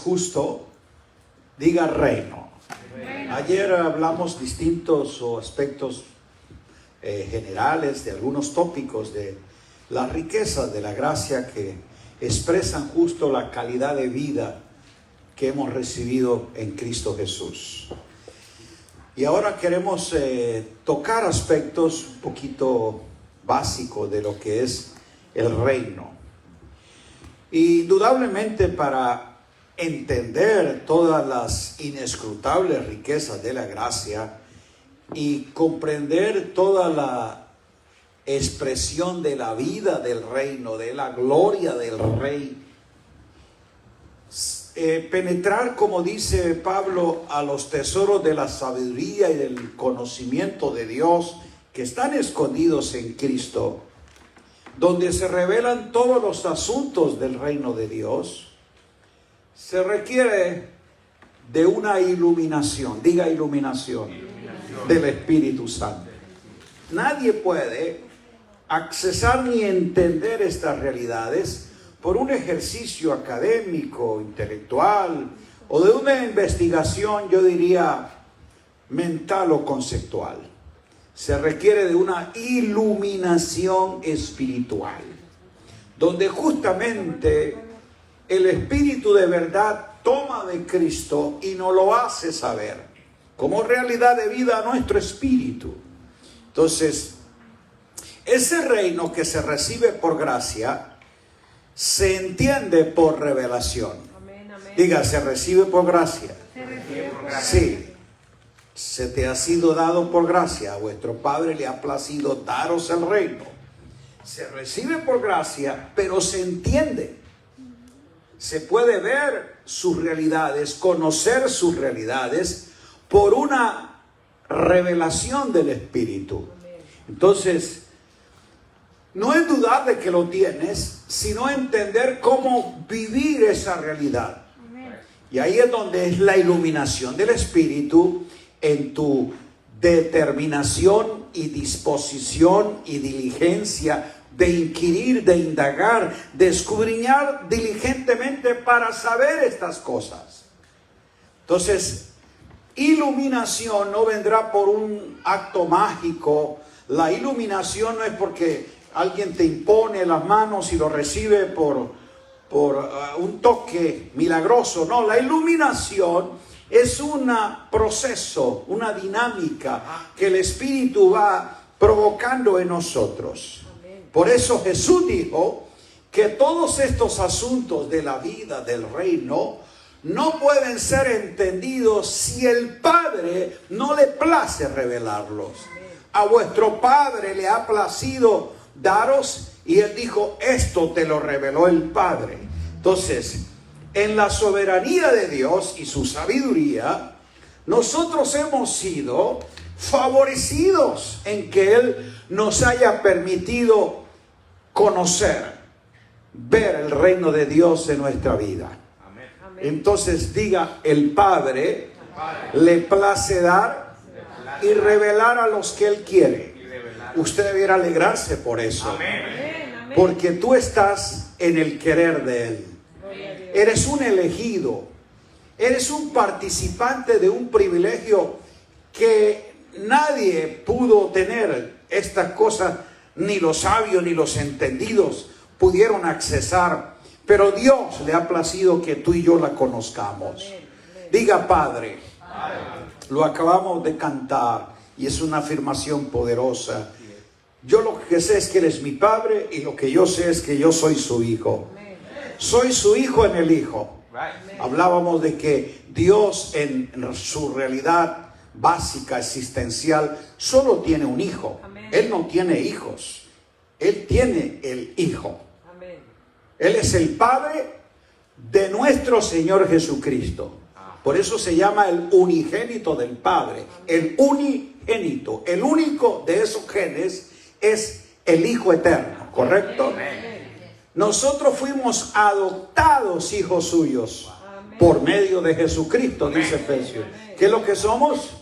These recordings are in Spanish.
justo, diga reino. Ayer hablamos distintos aspectos generales de algunos tópicos de las riquezas de la gracia que expresan justo la calidad de vida que hemos recibido en Cristo Jesús. Y ahora queremos tocar aspectos un poquito básicos de lo que es el reino. Indudablemente, para entender todas las inescrutables riquezas de la gracia y comprender toda la expresión de la vida del reino, de la gloria del rey, penetrar, como dice Pablo, a los tesoros de la sabiduría y del conocimiento de Dios que están escondidos en Cristo, donde se revelan todos los asuntos del reino de Dios, se requiere de una iluminación, diga iluminación, del Espíritu Santo. Nadie puede accesar ni entender estas realidades por un ejercicio académico, intelectual, o de una investigación, yo diría, mental o conceptual. Se requiere de una iluminación espiritual, donde justamente el Espíritu de verdad toma de Cristo y nos lo hace saber como realidad de vida a nuestro espíritu. Entonces, ese reino que se recibe por gracia se entiende por revelación. Amén, amén. Diga, se recibe por gracia. Se recibe por gracia. Sí. Se te ha sido dado por gracia. A vuestro Padre le ha placido daros el reino. Se recibe por gracia, pero se entiende. Se puede ver sus realidades, conocer sus realidades por una revelación del Espíritu. Entonces, no es dudar de que lo tienes, sino entender cómo vivir esa realidad. Y ahí es donde es la iluminación del Espíritu en tu determinación y disposición y diligencia de inquirir, de indagar, de escudriñar diligentemente para saber estas cosas. Entonces, iluminación no vendrá por un acto mágico. La iluminación no es porque alguien te impone las manos y lo recibe por un toque milagroso. No, la iluminación es un proceso, una dinámica que el Espíritu va provocando en nosotros. Por eso Jesús dijo que todos estos asuntos de la vida del reino no pueden ser entendidos si el Padre no le place revelarlos. A vuestro Padre le ha placido daros, y Él dijo, esto te lo reveló el Padre. Entonces, en la soberanía de Dios y su sabiduría, nosotros hemos sido favorecidos en que Él nos haya permitido conocer, ver el reino de Dios en nuestra vida. Entonces diga, el Padre le place dar y revelar a los que Él quiere. Usted debiera alegrarse por eso, porque tú estás en el querer de Él. Eres un elegido, eres un participante de un privilegio que nadie pudo tener. Estas cosas ni los sabios ni los entendidos pudieron accesar, pero Dios le ha placido que tú y yo la conozcamos. Diga, Padre. Lo acabamos de cantar y es una afirmación poderosa. Yo lo que sé es que Él es mi Padre, y lo que yo sé es que yo soy su Hijo. Soy su Hijo en el Hijo. Hablábamos de que Dios en su realidad básica, existencial, solo tiene un Hijo. Él no tiene hijos. Él tiene el Hijo. Él es el Padre de nuestro Señor Jesucristo. Por eso se llama el unigénito del Padre. El unigénito, el único de esos genes es el Hijo eterno, ¿correcto? Nosotros fuimos adoptados hijos suyos por medio de Jesucristo, dice Efesios. ¿Qué es lo que somos?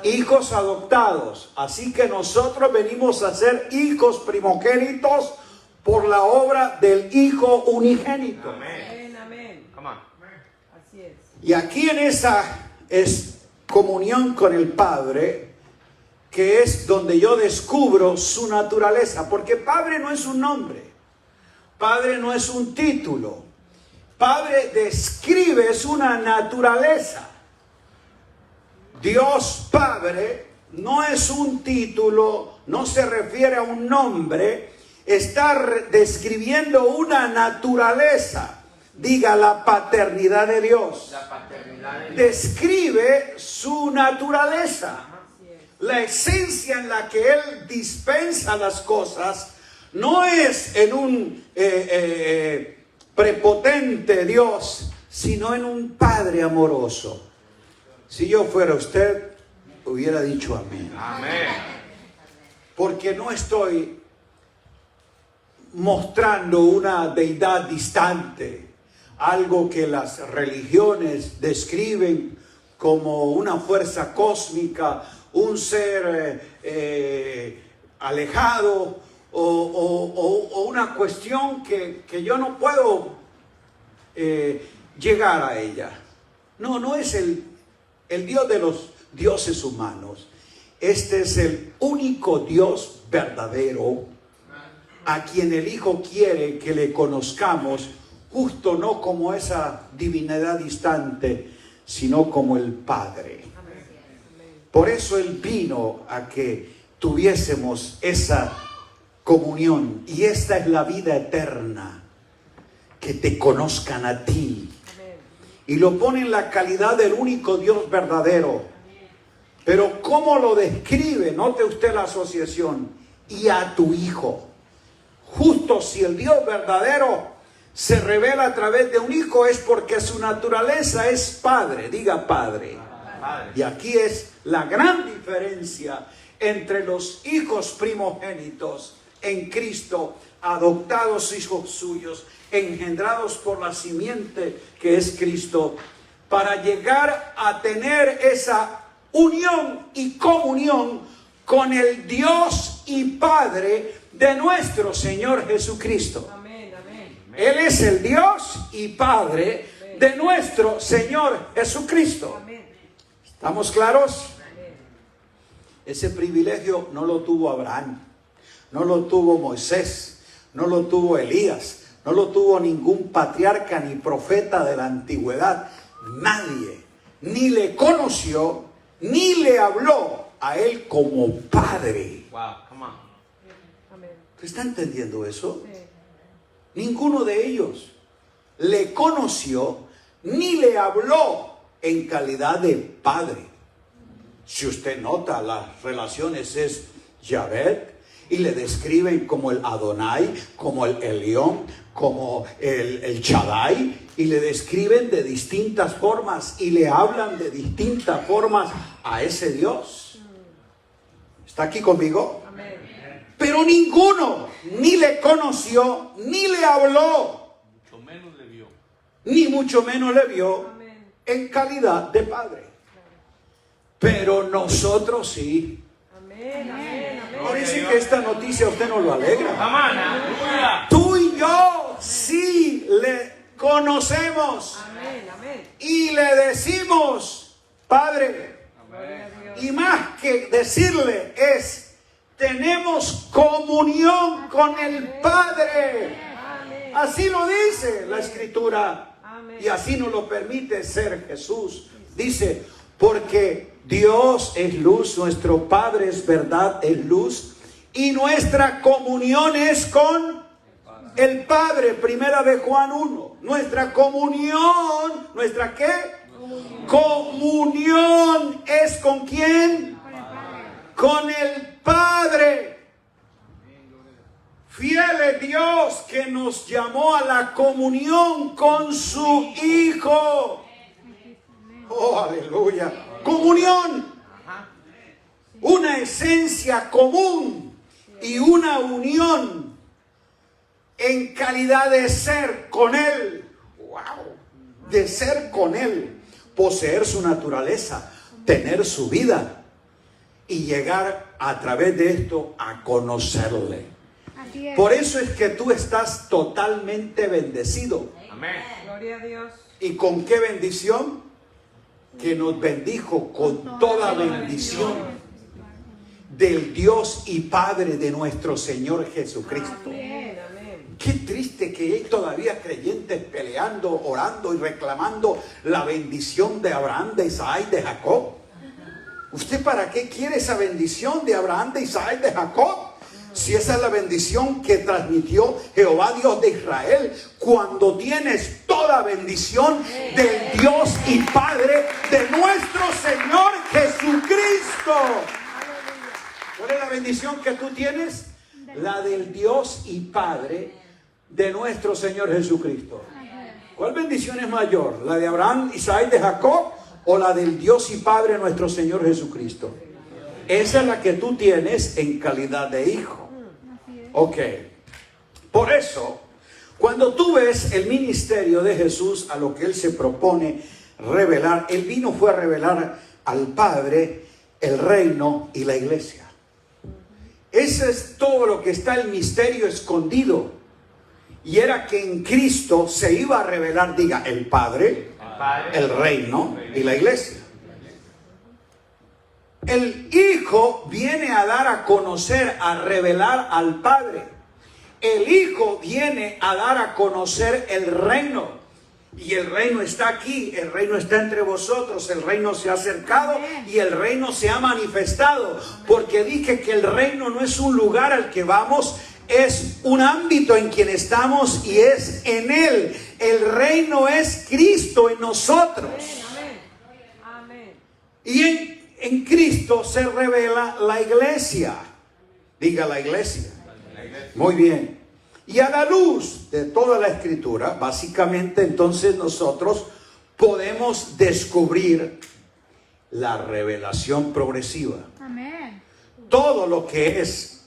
Hijos adoptados. Así que nosotros venimos a ser hijos primogénitos por la obra del Hijo unigénito. Come on. Así es. Y aquí en esa es comunión con el Padre, que es donde yo descubro su naturaleza, porque Padre no es un nombre, Padre no es un título, Padre describe, es una naturaleza. Dios Padre no es un título, no se refiere a un nombre, está describiendo una naturaleza. Diga la paternidad de Dios. La paternidad de Dios. Describe su naturaleza. La esencia en la que Él dispensa las cosas no es en un prepotente Dios, sino en un Padre amoroso. Si yo fuera usted, hubiera dicho amén. Amén. Porque no estoy mostrando una deidad distante, algo que las religiones describen como una fuerza cósmica, un ser alejado o una cuestión que yo no puedo llegar a ella. No es el Dios de los dioses humanos. Este es el único Dios verdadero a quien el Hijo quiere que le conozcamos, justo no como esa divinidad distante, sino como el Padre. Por eso Él vino a que tuviésemos esa comunión, y esta es la vida eterna, que te conozcan a ti. Y lo pone en la calidad del único Dios verdadero. Pero ¿cómo lo describe? Note usted la asociación. Y a tu Hijo. Justo si el Dios verdadero se revela a través de un Hijo, es porque su naturaleza es Padre. Diga Padre. Padre. Y aquí es la gran diferencia entre los hijos primogénitos en Cristo, adoptados hijos suyos, engendrados por la simiente que es Cristo, para llegar a tener esa unión y comunión con el Dios y Padre de nuestro Señor Jesucristo. Amén, amén. Él es el Dios y Padre de nuestro Señor Jesucristo. Amén. ¿Estamos claros? Amén. Ese privilegio no lo tuvo Abraham, no lo tuvo Moisés, no lo tuvo Elías, no lo tuvo ningún patriarca ni profeta de la antigüedad. Nadie ni le conoció, ni le habló a él como Padre. Wow, come on. Amén. ¿Usted está entendiendo eso? Sí. Ninguno de ellos le conoció ni le habló en calidad de Padre. Si usted nota, las relaciones es Yahvé, y le describen como el Adonai, como el Elión, como el Shaddai, y le describen de distintas formas y le hablan de distintas formas a ese Dios. ¿Está aquí conmigo? Amén. Pero ninguno ni le conoció, ni le habló, Mucho menos le vio. ni mucho menos le vio Amén. en calidad de Padre. Pero nosotros sí. Amén, amén, amén. Parece que esta noticia a usted no lo alegra. Come on, aleluya. Tú y yo sí le conocemos Amén, amén. y le decimos Padre. Gloria a Dios. Y más que decirle es, tenemos comunión con el Padre. Amén. Así lo dice la Escritura. Amén. Y así nos lo permite ser Jesús. Dice, porque Dios es luz, nuestro Padre es verdad, es luz, y nuestra comunión es con el Padre. Primera de Juan 1. Nuestra comunión, ¿nuestra qué? Comunión es ¿con quién? Con el Padre. Fiel es Dios que nos llamó a la comunión con su Hijo. Oh, aleluya. Comunión. Una esencia común y una unión en calidad de ser con Él. Wow. De ser con Él. Poseer su naturaleza. Tener su vida. Y llegar a través de esto a conocerle. Así es. Por eso es que tú estás totalmente bendecido. Amén. Gloria a Dios. ¿Y con qué bendición? Que nos bendijo con toda bendición del Dios y Padre de nuestro Señor Jesucristo. Amén, amén. Qué triste que hay todavía creyentes peleando, orando y reclamando la bendición de Abraham, de Isaac, de Jacob. ¿Usted para qué quiere esa bendición de Abraham, de Isaac, de Jacob? Si esa es la bendición que transmitió Jehová Dios de Israel, cuando tienes toda bendición del Dios y Padre de nuestro Señor Jesucristo. ¿Cuál es la bendición que tú tienes? La del Dios y Padre de nuestro Señor Jesucristo. ¿Cuál bendición es mayor? ¿La de Abraham, Isaac, de Jacob o la del Dios y Padre de nuestro Señor Jesucristo? Esa es la que tú tienes en calidad de hijo. Ok. Por eso, cuando tú ves el ministerio de Jesús, a lo que Él se propone revelar, Él fue a revelar al Padre el reino y la iglesia. Ese es todo lo que está el misterio escondido. Y era que en Cristo se iba a revelar, diga, el Padre, el reino y la iglesia. El Hijo viene a dar a conocer, a revelar al Padre. El Hijo viene a dar a conocer el reino. Y el reino está aquí, el reino está entre vosotros, el reino se ha acercado y el reino se ha manifestado. Porque dije que el reino no es un lugar al que vamos, es un ámbito en quien estamos y es en Él. El reino es Cristo en nosotros. Amén. Y en Cristo se revela la iglesia. Diga la iglesia. Muy bien. Y a la luz de toda la escritura, básicamente entonces nosotros podemos descubrir la revelación progresiva. Amén. Todo lo que es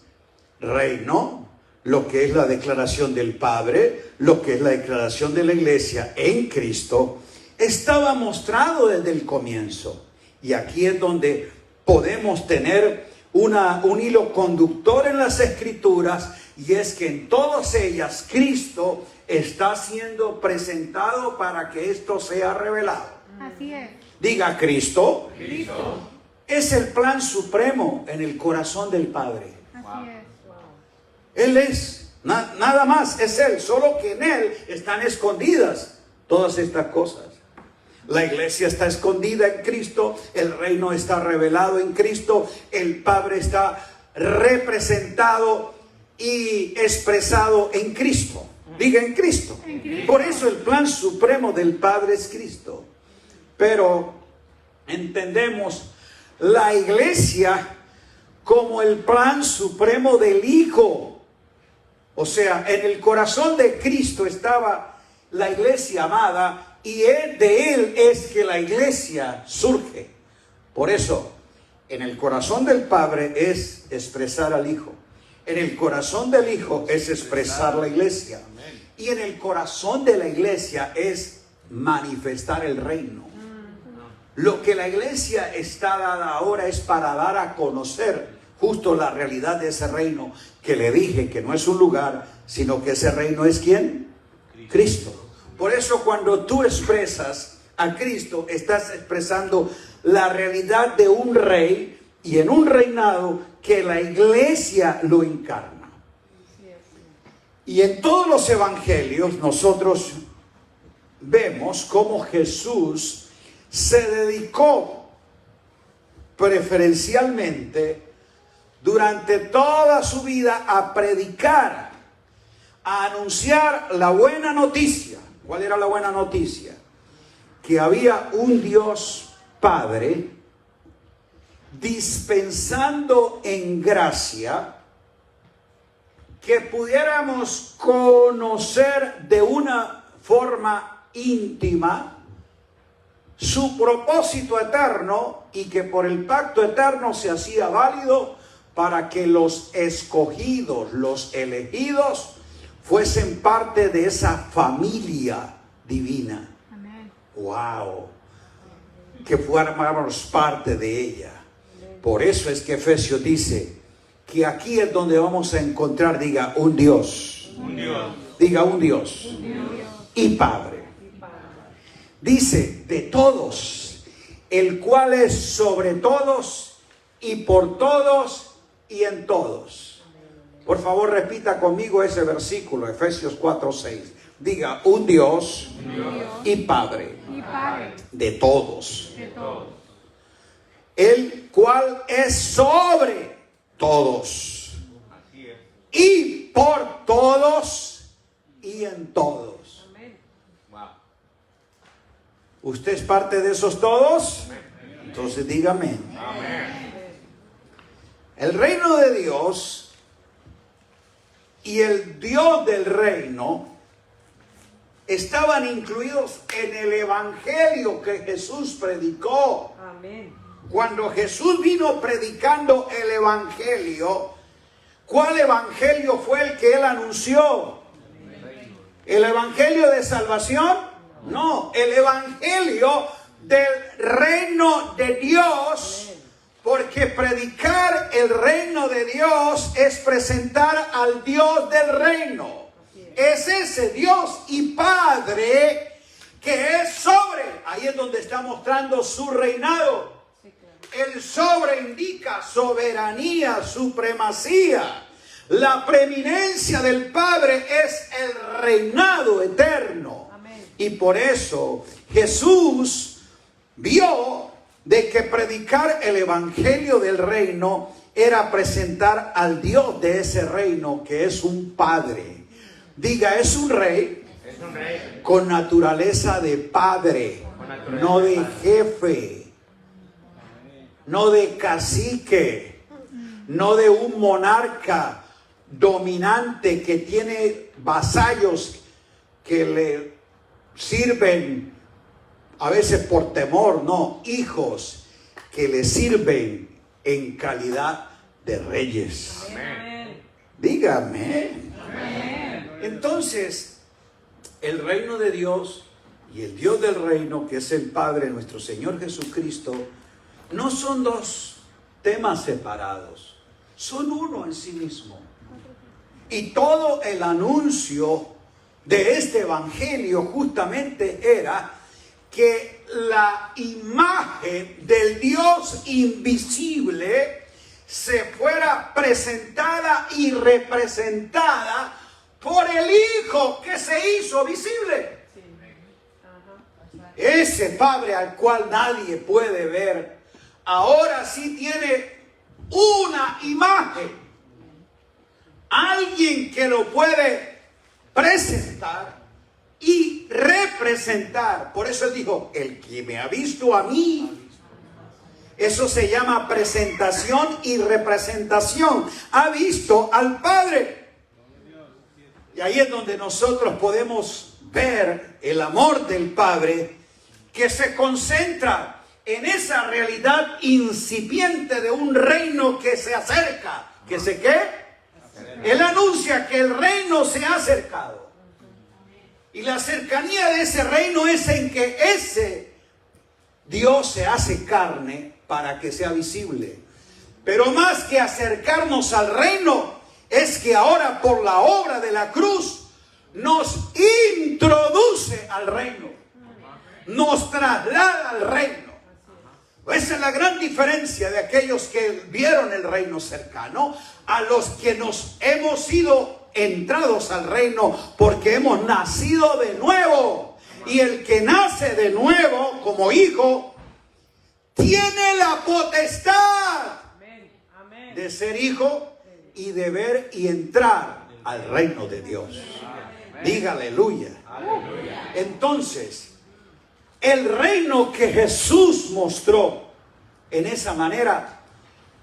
reino, lo que es la declaración del Padre, lo que es la declaración de la iglesia en Cristo, estaba mostrado desde el comienzo. Y aquí es donde podemos tener un hilo conductor en las escrituras, y es que en todas ellas Cristo está siendo presentado para que esto sea revelado. Así es. Diga, Cristo, Cristo. es el plan supremo en el corazón del Padre. Así es. Él es, nada más es Él, solo que en Él están escondidas todas estas cosas. La iglesia está escondida en Cristo, el reino está revelado en Cristo, el Padre está representado y expresado en Cristo. Diga, en Cristo. En Cristo. Por eso el plan supremo del Padre es Cristo. Pero entendemos la iglesia como el plan supremo del Hijo. O sea, en el corazón de Cristo estaba la iglesia amada, y de Él es que la iglesia surge. Por eso, en el corazón del Padre es expresar al Hijo. En el corazón del Hijo es expresar la iglesia. Y en el corazón de la iglesia es manifestar el reino. Lo que la iglesia está dada ahora es para dar a conocer justo la realidad de ese reino, que le dije que no es un lugar, sino que ese reino es ¿quién? Cristo. Por eso cuando tú expresas a Cristo, estás expresando la realidad de un rey y en un reinado que la iglesia lo encarna. Y en todos los evangelios nosotros vemos cómo Jesús se dedicó preferencialmente durante toda su vida a predicar, a anunciar la buena noticia. ¿Cuál era la buena noticia? Que había un Dios Padre dispensando en gracia que pudiéramos conocer de una forma íntima su propósito eterno, y que por el pacto eterno se hacía válido para que los escogidos, los elegidos, fuesen parte de esa familia divina. Amén. ¡Wow! Que fuéramos parte de ella. Por eso es que Efesios dice que aquí es donde vamos a encontrar, diga, un Dios. Un Dios. Diga, un Dios. Dios. Y Padre. Dice, de todos, el cual es sobre todos y por todos y en todos. Por favor, repita conmigo ese versículo, Efesios 4:6. Diga, un Dios y Padre de todos, el cual es sobre todos Así es. y por todos y en todos. Wow. ¿Usted es parte de esos todos? Entonces dígame. Amén. El reino de Dios y el Dios del reino estaban incluidos en el evangelio que Jesús predicó. Amén. Cuando Jesús vino predicando el evangelio, ¿cuál evangelio fue el que él anunció? ¿El evangelio de salvación? No, el evangelio del reino de Dios. Porque predicar el reino de Dios es presentar al Dios del reino. Es ese Dios y Padre que es sobre. Ahí es donde está mostrando su reinado. El sobre indica soberanía, supremacía. La preeminencia del Padre es el reinado eterno. Amén. Y por eso Jesús vio de que predicar el evangelio del reino era presentar al Dios de ese reino, que es un Padre. Diga, es un rey Es un rey. con naturaleza de padre, Con naturaleza no de de padre. jefe, no de cacique, no de un monarca dominante que tiene vasallos que le sirven a veces por temor, no, hijos que le sirven en calidad de reyes. Amén. Dígame. Amén. Entonces, el reino de Dios y el Dios del reino, que es el Padre, nuestro Señor Jesucristo, no son dos temas separados, son uno en sí mismo. Y todo el anuncio de este evangelio justamente era que la imagen del Dios invisible se fuera presentada y representada por el Hijo que se hizo visible. Sí. Ajá. Ese Padre al cual nadie puede ver, ahora sí tiene una imagen. Alguien que lo puede presentar y representar. Por eso él dijo, el que me ha visto a mí. Eso se llama presentación y representación. Ha visto al Padre. Y ahí es donde nosotros podemos ver el amor del Padre, que se concentra en esa realidad incipiente de un reino que se acerca. ¿Que se qué? Él anuncia que el reino se ha acercado. Y la cercanía de ese reino es en que ese Dios se hace carne para que sea visible. Pero más que acercarnos al reino, es que ahora por la obra de la cruz nos introduce al reino. Nos traslada al reino. Esa es la gran diferencia de aquellos que vieron el reino cercano a los que nos hemos sido entrados al reino porque hemos nacido de nuevo. Y el que nace de nuevo como hijo tiene la potestad Amén. Amén. de ser hijo y de ver y entrar al reino de Dios. Diga aleluya. Entonces, el reino que Jesús mostró en esa manera,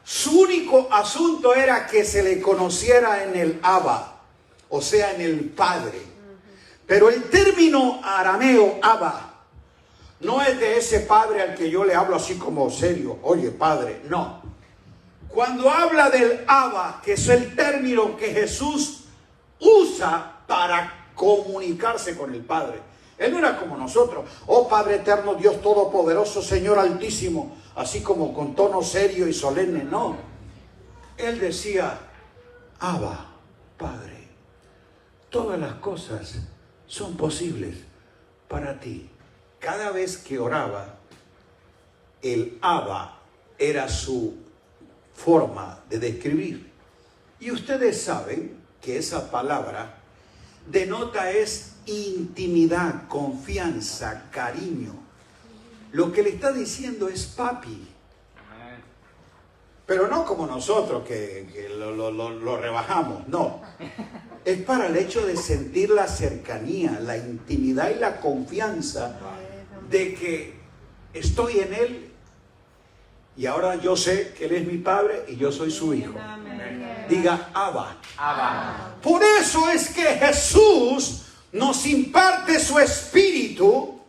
su único asunto era que se le conociera en el Abba, o sea, en el Padre. Pero el término arameo Abba no es de ese Padre al que yo le hablo así como serio, oye Padre, no. Cuando habla del Abba, que es el término que Jesús usa para comunicarse con el Padre. Él no era como nosotros, oh Padre eterno, Dios todopoderoso, Señor altísimo, así como con tono serio y solemne, no. Él decía, Abba, Padre, todas las cosas son posibles para ti cada vez que oraba, el Abba era su forma de describir. Y ustedes saben que esa palabra denota es intimidad, confianza, cariño. Lo que le está diciendo es papi. Pero no como nosotros que lo rebajamos, no. Es para el hecho de sentir la cercanía, la intimidad y la confianza de que estoy en Él y ahora yo sé que Él es mi Padre y yo soy su hijo. Diga Abba. Abba. Por eso es que Jesús nos imparte su espíritu,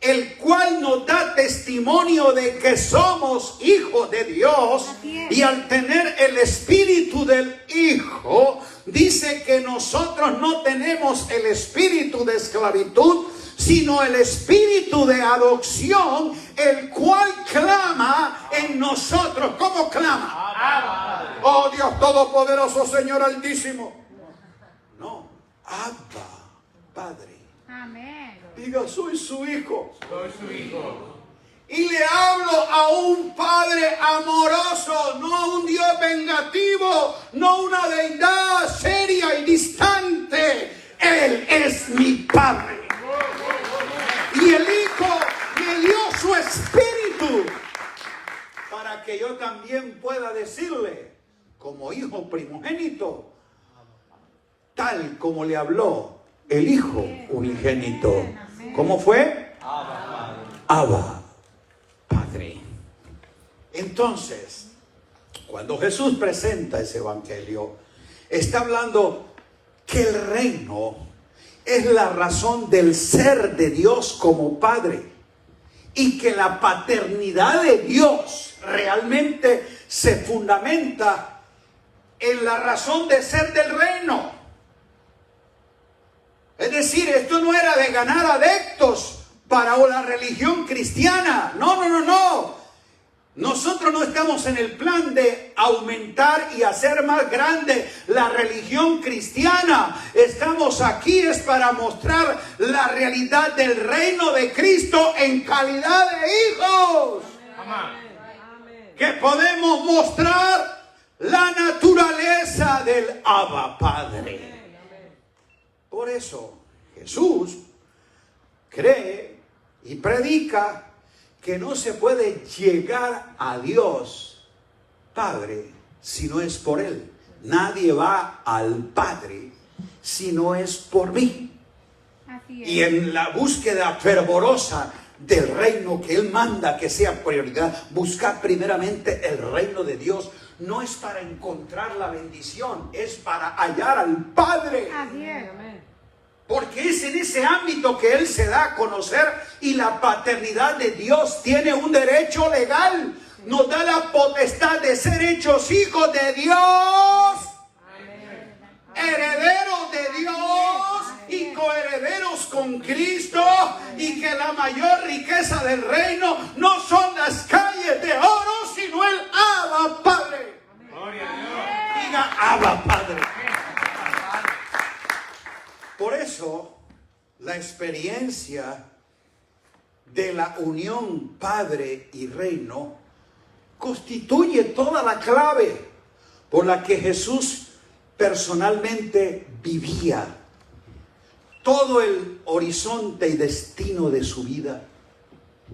el cual nos da testimonio de que somos hijos de Dios. Y al tener el espíritu del Hijo, dice que nosotros no tenemos el espíritu de esclavitud, sino el espíritu de adopción, el cual clama en nosotros. ¿Cómo clama? Abba. Oh Dios Todopoderoso, Señor Altísimo. No, Abba, Padre. Amén. Diga, soy su hijo. Soy su hijo. Y le hablo a un Padre amoroso, no a un Dios vengativo, no una deidad seria y distante. Él es mi Padre. Y el Hijo me dio su espíritu para que yo también pueda decirle, como hijo primogénito, tal como le habló el Hijo unigénito. ¿Cómo fue? Abba, Padre. Entonces, cuando Jesús presenta ese evangelio, está hablando que el reino es la razón del ser de Dios como Padre y que la paternidad de Dios realmente se fundamenta en la razón de ser del reino. Es decir, esto no era de ganar adeptos para la religión cristiana. No. Nosotros no estamos en el plan de aumentar y hacer más grande la religión cristiana. Estamos aquí es para mostrar la realidad del reino de Cristo en calidad de hijos. Amén. Que podemos mostrar la naturaleza del Abba Padre. Por eso Jesús cree y predica que no se puede llegar a Dios Padre si no es por Él. Nadie va al Padre si no es por mí. Así es. Y en la búsqueda fervorosa del reino que Él manda que sea prioridad, buscar primeramente el reino de Dios, no es para encontrar la bendición, es para hallar al Padre. Así es. Porque es en ese ámbito que Él se da a conocer y la paternidad de Dios tiene un derecho legal. Nos da la potestad de ser hechos hijos de Dios, herederos de Dios y coherederos con Cristo, y que la mayor riqueza del reino no son las calles de oro, sino el Abba Padre. Gloria a Dios. Diga Abba Padre. Por eso, la experiencia de la unión Padre y Reino constituye toda la clave por la que Jesús personalmente vivía todo el horizonte y destino de su vida.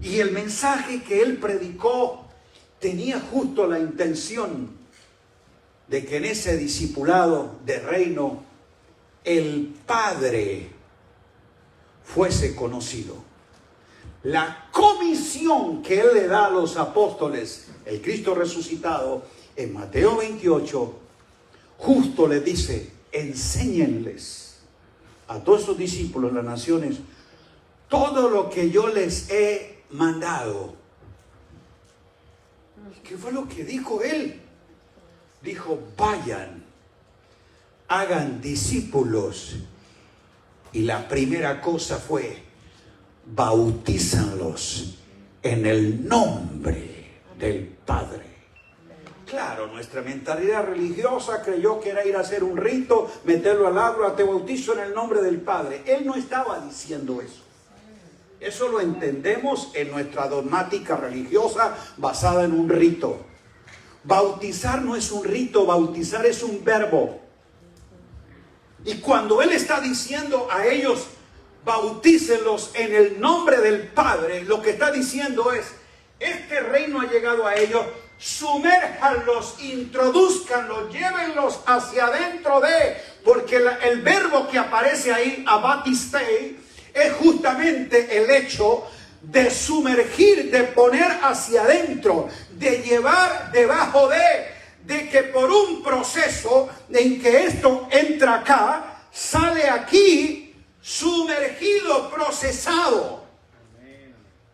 Y el mensaje que Él predicó tenía justo la intención de que en ese discipulado de reino el Padre fuese conocido. La comisión que Él le da a los apóstoles, el Cristo resucitado, en Mateo 28, justo le dice, enséñenles a todos sus discípulos, las naciones, todo lo que yo les he mandado. ¿Qué fue lo que dijo Él? Dijo, vayan, hagan discípulos. Y la primera cosa fue, bautízanlos en el nombre del Padre. Claro, nuestra mentalidad religiosa creyó que era ir a hacer un rito, meterlo al agua, te bautizo en el nombre del Padre. Él no estaba diciendo eso. Eso lo entendemos en nuestra dogmática religiosa basada en un rito. Bautizar no es un rito, bautizar es un verbo. Y cuando Él está diciendo a ellos, bautícenlos en el nombre del Padre, lo que está diciendo es, este reino ha llegado a ellos, sumérjanlos, introduzcanlos, llévenlos hacia adentro de, porque el verbo que aparece ahí, abatistei, es justamente el hecho de sumergir, de poner hacia adentro, de llevar debajo de que por un proceso en que esto entra acá, sale aquí, sumergido, procesado.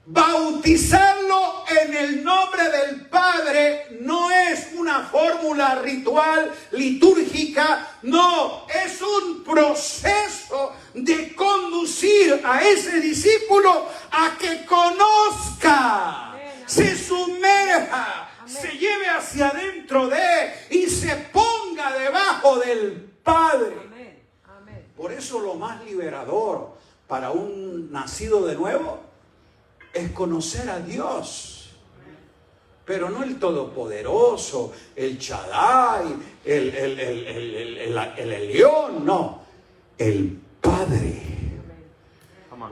Bautizarlo en el nombre del Padre no es una fórmula ritual, litúrgica, no, es un proceso de conducir a ese discípulo a que conozca, se sumerja, se lleve hacia adentro de y se ponga debajo del Padre. Amén. Amén. Por eso lo más liberador para un nacido de nuevo es conocer a Dios, pero no el Todopoderoso, el Shaddai, el Elión, no, el Padre.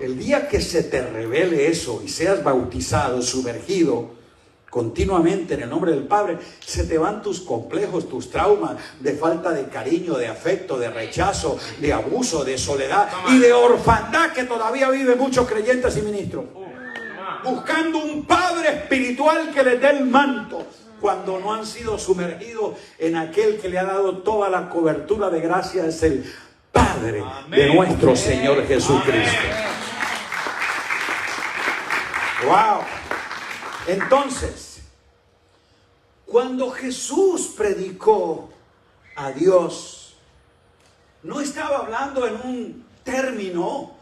El día que se te revele eso y seas bautizado, sumergido continuamente en el nombre del Padre, se te van tus complejos, tus traumas de falta de cariño, de afecto, de rechazo, de abuso, de soledad y de orfandad que todavía viven muchos creyentes y ministros, buscando un Padre espiritual que les dé el manto, cuando no han sido sumergidos en aquel que le ha dado toda la cobertura de gracia, es el Padre de nuestro Señor Jesucristo. Wow. Entonces, cuando Jesús predicó a Dios, no estaba hablando en un término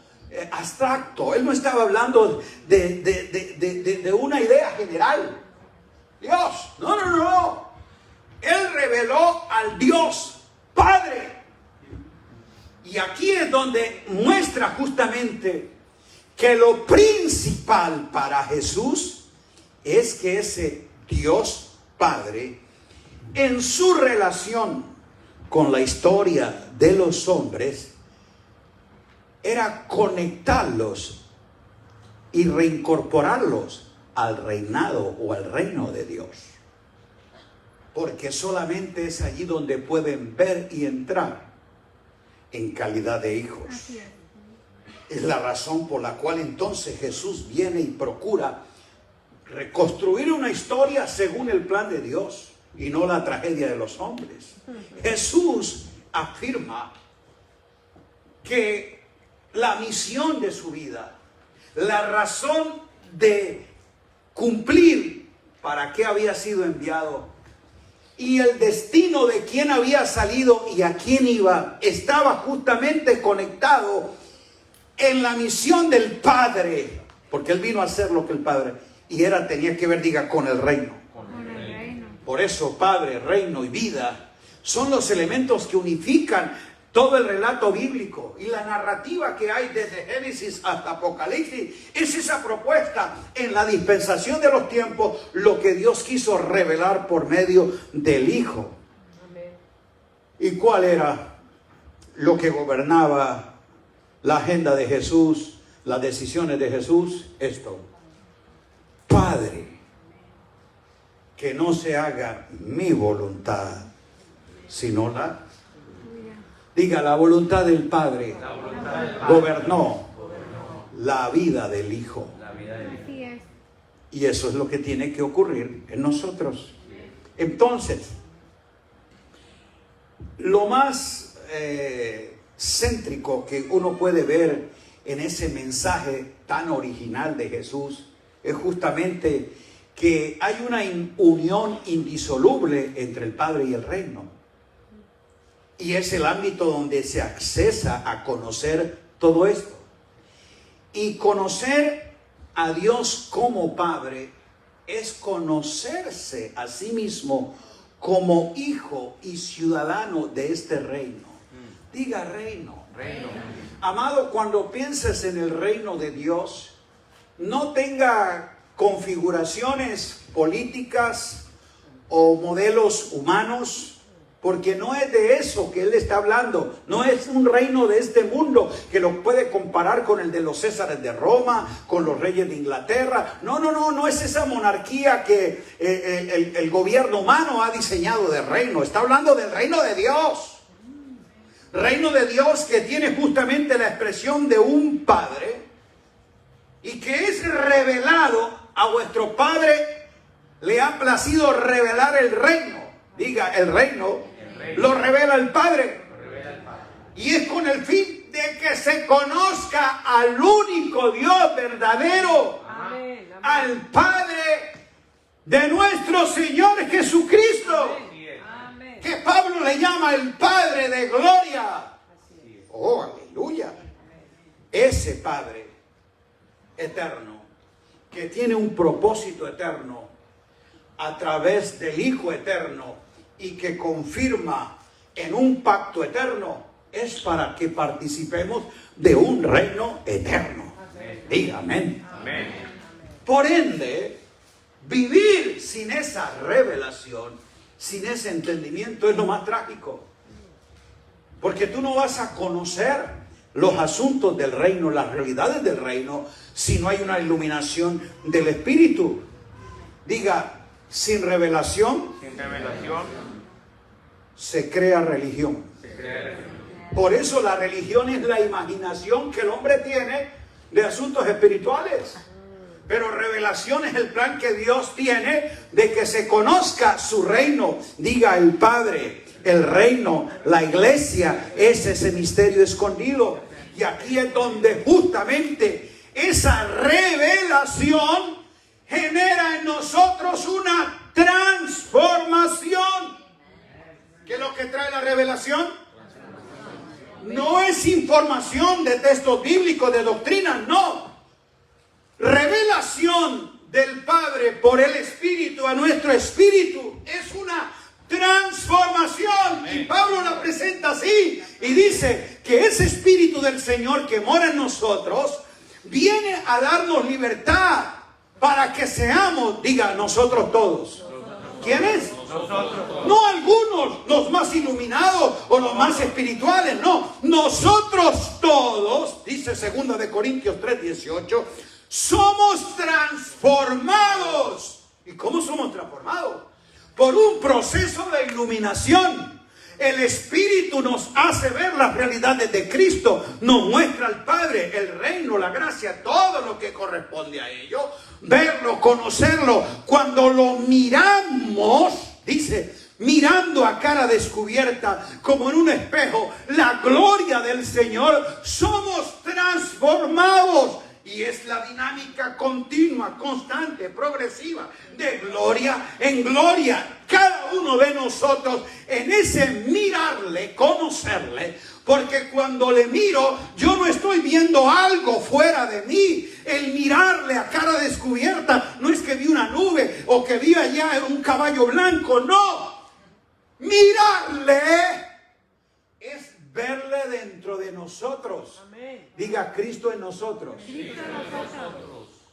abstracto. Él no estaba hablando de una idea general. Dios, no. Él reveló al Dios Padre. Y aquí es donde muestra justamente que lo principal para Jesús es que ese Dios Padre, en su relación con la historia de los hombres, era conectarlos y reincorporarlos al reinado o al reino de Dios. Porque solamente es allí donde pueden ver y entrar en calidad de hijos. Así es. Es la razón por la cual entonces Jesús viene y procura reconstruir una historia según el plan de Dios y no la tragedia de los hombres. Jesús afirma que la misión de su vida, la razón de cumplir para qué había sido enviado y el destino de quién había salido y a quién iba, estaba justamente conectado en la misión del Padre, porque Él vino a hacer lo que el Padre, y tenía que ver, diga, con el reino. Con el reino. Por eso Padre, reino y vida son los elementos que unifican todo el relato bíblico y la narrativa que hay desde Génesis hasta Apocalipsis. Es esa propuesta en la dispensación de los tiempos, lo que Dios quiso revelar por medio del Hijo. Amén. ¿Y cuál era lo que gobernaba la agenda de Jesús, las decisiones de Jesús? Esto: Padre, que no se haga mi voluntad, sino la... Diga, la voluntad del Padre gobernó la vida del Hijo. Así es. Y eso es lo que tiene que ocurrir en nosotros. Entonces, lo más céntrico que uno puede ver en ese mensaje tan original de Jesús es justamente que hay una unión indisoluble entre el Padre y el reino. Y es el ámbito donde se accesa a conocer todo esto. Y conocer a Dios como Padre es conocerse a sí mismo como hijo y ciudadano de este reino. Diga reino. Reino. Amado, cuando pienses en el reino de Dios, no tenga configuraciones políticas o modelos humanos, porque no es de eso que él está hablando. No es un reino de este mundo que lo puede comparar con el de los Césares de Roma, con los reyes de Inglaterra. No es esa monarquía que el gobierno humano ha diseñado de reino. Está hablando del reino de Dios. Reino de Dios que tiene justamente la expresión de un Padre y que es revelado a vuestro Padre. Le ha placido revelar el reino. Diga, el reino lo revela el Padre. Y es con el fin de que se conozca al único Dios verdadero, Amén. Amén. al Padre de nuestro Señor Jesucristo, Amén. que Pablo le llama el Padre de gloria. Oh, aleluya. Ese Padre eterno, que tiene un propósito eterno a través del Hijo eterno y que confirma en un pacto eterno, es para que participemos de un reino eterno. Diga amén. Amén. Por ende, vivir sin esa revelación, sin ese entendimiento, es lo más trágico. Porque tú no vas a conocer los asuntos del reino, las realidades del reino, si no hay una iluminación del Espíritu. Diga, sin revelación Sin revelación se crea religión. se crea. Por eso la religión es la imaginación que el hombre tiene de asuntos espirituales. Pero revelación es el plan que Dios tiene de que se conozca su reino. Diga el Padre, el reino, la iglesia, es ese misterio escondido. Y aquí es donde justamente esa revelación genera en nosotros una transformación. ¿Qué es lo que trae la revelación? No es información de textos bíblicos, de doctrina, no. Revelación del Padre por el Espíritu a nuestro espíritu es una transformación. Y Pablo la presenta así y dice que ese Espíritu del Señor que mora en nosotros viene a darnos libertad para que seamos, diga, nosotros todos. ¿Quiénes? Nosotros. No algunos, los más iluminados o los más espirituales, no. Nosotros todos, dice 2 de Corintios 3:18, somos transformados. ¿Y cómo somos transformados? Por un proceso de iluminación. El Espíritu nos hace ver las realidades de Cristo, nos muestra al Padre, el reino, la gracia, todo lo que corresponde a ello. Verlo, conocerlo, cuando lo miramos, dice, mirando a cara descubierta, como en un espejo, la gloria del Señor, somos transformados. Y es la dinámica continua, constante, progresiva, de gloria en gloria. Cada uno de nosotros en ese mirarle, conocerle. Porque cuando le miro, yo no estoy viendo algo fuera de mí. El mirarle a cara descubierta no es que vi una nube o que vi allá un caballo blanco. No. Mirarle es verle dentro de nosotros. Amén. Diga, Cristo en nosotros.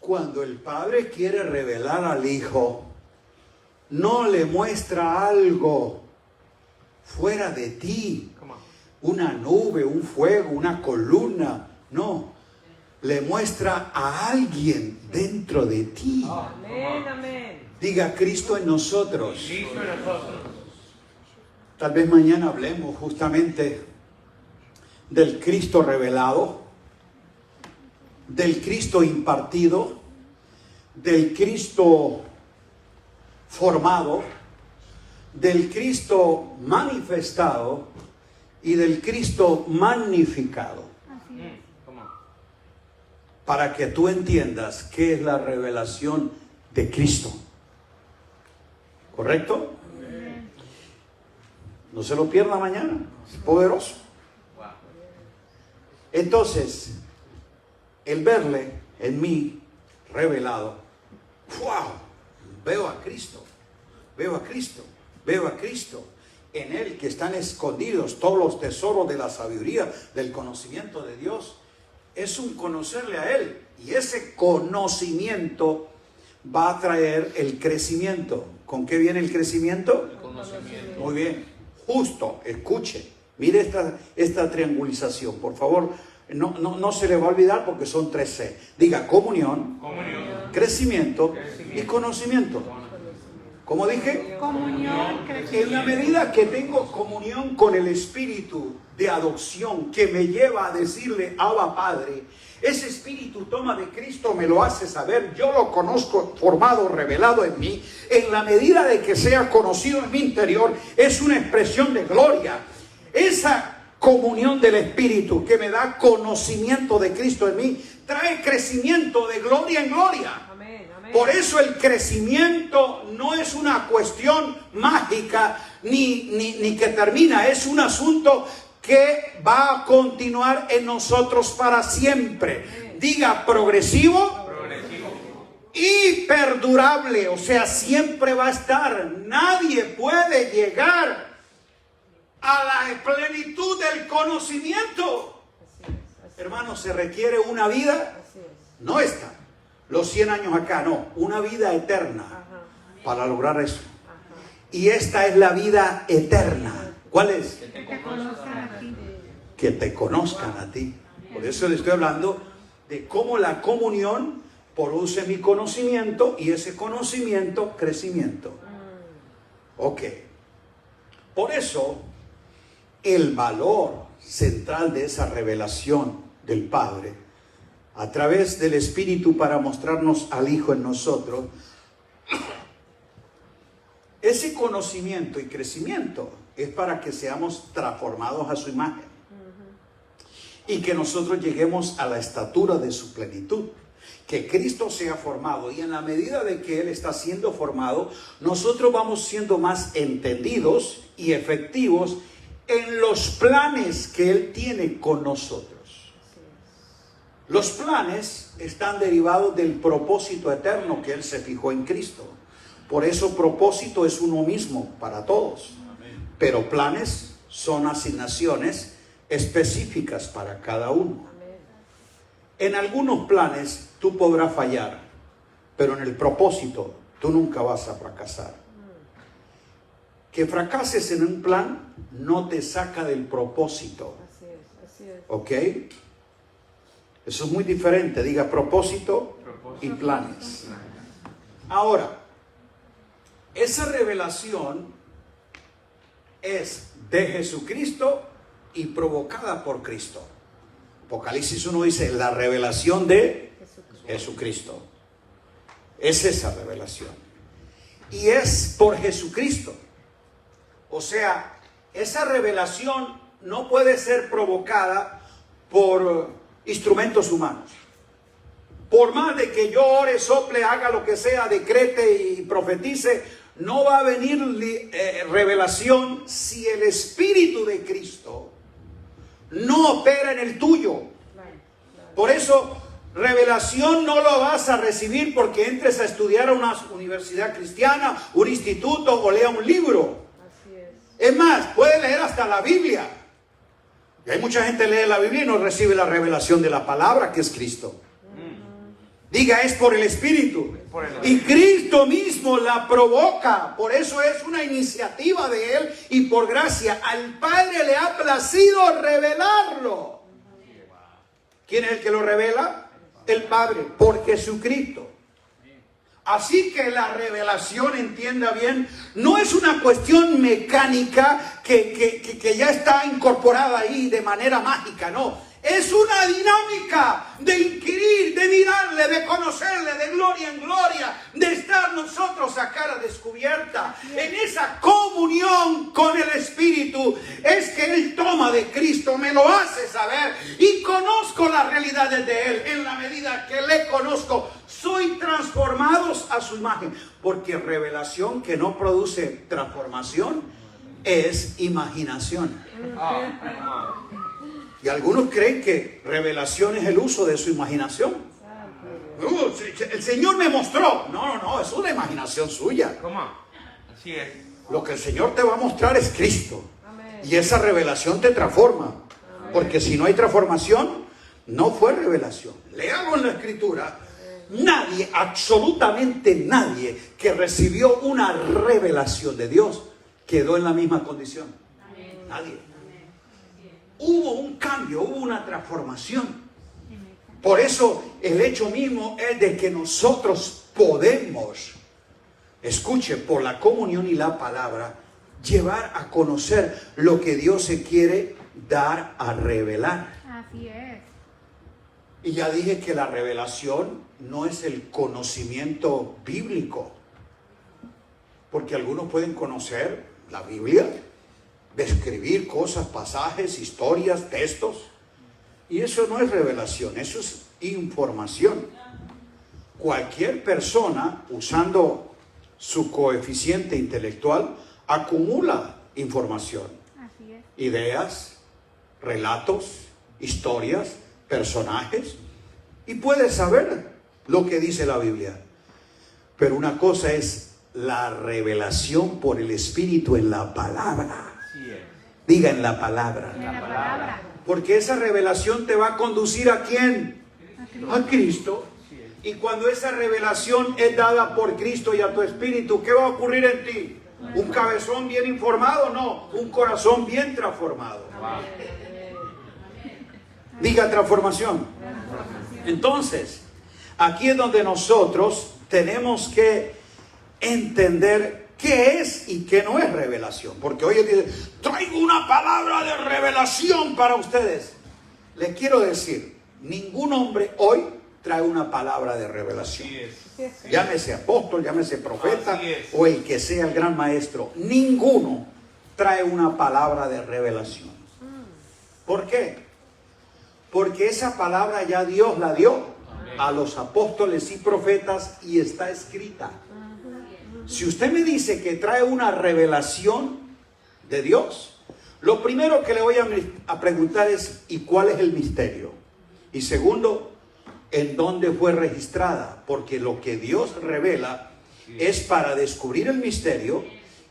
Cuando el Padre quiere revelar al Hijo, no le muestra algo fuera de ti, una nube, un fuego, una columna. No, le muestra a alguien dentro de ti. Amén. Amén. Diga, Cristo en nosotros. Cristo en nosotros. Tal vez mañana hablemos justamente del Cristo revelado, del Cristo impartido, del Cristo formado, del Cristo manifestado y del Cristo magnificado. Así es. Para que tú entiendas qué es la revelación de Cristo. ¿Correcto? No se lo pierda mañana. Es poderoso. Entonces, el verle en mí revelado, ¡wow! Veo a Cristo, veo a Cristo, veo a Cristo. En Él que están escondidos todos los tesoros de la sabiduría, del conocimiento de Dios. es un conocerle a Él. Y ese conocimiento va a traer el crecimiento. ¿Con qué viene el crecimiento? El conocimiento. Muy bien, justo, escuche. Mire esta triangulización, por favor. No se le va a olvidar porque son 3C. Diga comunión, Comunión. crecimiento y conocimiento. ¿Cómo dije? Comunión, En crecimiento. la medida que tengo comunión con el Espíritu de adopción que me lleva a decirle Abba Padre, ese Espíritu toma de Cristo, me lo hace saber, yo lo conozco formado, revelado en mí. En la medida de que sea conocido en mi interior, es una expresión de gloria. Esa comunión del Espíritu que me da conocimiento de Cristo en mí, trae crecimiento de gloria en gloria. Amén, amén. Por eso el crecimiento no es una cuestión mágica ni que termina, es un asunto que va a continuar en nosotros para siempre. Diga progresivo y perdurable, o sea, siempre va a estar. Nadie puede llegar a la plenitud del conocimiento. Hermano, se requiere una vida, Así es. no esta, los 100 años acá, no, una vida eterna Ajá. para lograr eso. Ajá. Y esta es la vida eterna. ¿Cuál es? Que te conozcan a ti. Que te conozcan a ti. Por eso le estoy hablando de cómo la comunión produce mi conocimiento y ese conocimiento, crecimiento. Ok. Por eso, el valor central de esa revelación del Padre, a través del Espíritu para mostrarnos al Hijo en nosotros, ese conocimiento y crecimiento es para que seamos transformados a su imagen y que nosotros lleguemos a la estatura de su plenitud, que Cristo sea formado, y en la medida de que Él está siendo formado, nosotros vamos siendo más entendidos y efectivos en los planes que Él tiene con nosotros. Los planes están derivados del propósito eterno que Él se fijó en Cristo. Por eso propósito es uno mismo para todos. Pero planes son asignaciones específicas para cada uno. En algunos planes tú podrás fallar, pero en el propósito tú nunca vas a fracasar. Que fracases en un plan no te saca del propósito. Así es, así es. ¿Ok? Eso es muy diferente. Diga propósito y planes. Ahora, esa revelación es de Jesucristo y provocada por Cristo. Apocalipsis 1 dice la revelación de Jesucristo. Es esa revelación. Y es por Jesucristo. O sea, esa revelación no puede ser provocada por instrumentos humanos. Por más de que yo ore, sople, haga lo que sea, decrete y profetice, no va a venir revelación si el Espíritu de Cristo no opera en el tuyo. Por eso, revelación no lo vas a recibir porque entres a estudiar a una universidad cristiana, un instituto o lea un libro. Así es. Es más, puede leer hasta la Biblia. Y hay mucha gente que lee la Biblia y no recibe la revelación de la palabra que es Cristo. Diga, es por el Espíritu. Por el Y Cristo mismo la provoca. Por eso es una iniciativa de Él. Y por gracia, al Padre le ha placido revelarlo. ¿Quién es el que lo revela? El Padre, por Jesucristo. Así que la revelación, entienda bien, no es una cuestión mecánica que ya está incorporada ahí de manera mágica, no. Es una dinámica de inquirir, de mirarle, de conocerle, de gloria en gloria, de estar nosotros a cara descubierta. En esa comunión con el Espíritu es que Él toma de Cristo, me lo hace saber y conozco las realidades de Él. En la medida que le conozco, soy transformados a su imagen. Porque revelación que no produce transformación es imaginación. Y algunos creen que revelación es el uso de su imaginación. El Señor me mostró. No, es una imaginación suya. ¿Cómo? Así es. Lo que el Señor te va a mostrar es Cristo. Amén. Y esa revelación te transforma. Porque si no hay transformación, No fue revelación. Léalo en la Escritura. Nadie, absolutamente nadie que recibió una revelación de Dios quedó en la misma condición. Nadie. Hubo un cambio, hubo una transformación. Por eso el hecho mismo es de que nosotros podemos, escuche, por la comunión y la palabra, llevar a conocer lo que Dios se quiere dar a revelar. Así es. Y ya dije que la revelación no es el conocimiento bíblico, porque algunos pueden conocer la Biblia, describir cosas, pasajes, historias, textos, y eso no es revelación, eso es información. Cualquier persona, usando su coeficiente intelectual, acumula información, Así es. ideas, relatos, historias, personajes, y puede saber lo que dice la Biblia. Pero una cosa es la revelación por el Espíritu en la palabra. Así es. Diga en la palabra. En la palabra. Porque esa revelación te va a conducir ¿a quién? A Cristo. Y cuando esa revelación es dada por Cristo y a tu espíritu, ¿qué va a ocurrir en ti? ¿Un cabezón bien informado? No, un corazón bien transformado. Diga transformación. Entonces, aquí es donde nosotros tenemos que entender qué es y qué no es revelación. Porque hoy dice, traigo una palabra de revelación para ustedes. Les quiero decir, ningún hombre hoy trae una palabra de revelación. Así es. Llámese apóstol, llámese profeta Así es. o el que sea el gran maestro. Ninguno trae una palabra de revelación. ¿Por qué? Porque esa palabra ya Dios la dio a los apóstoles y profetas y está escrita. Si usted me dice que trae una revelación de Dios, lo primero que le voy a preguntar es ¿y cuál es el misterio? Y segundo, ¿en dónde fue registrada? Porque lo que Dios revela es para descubrir el misterio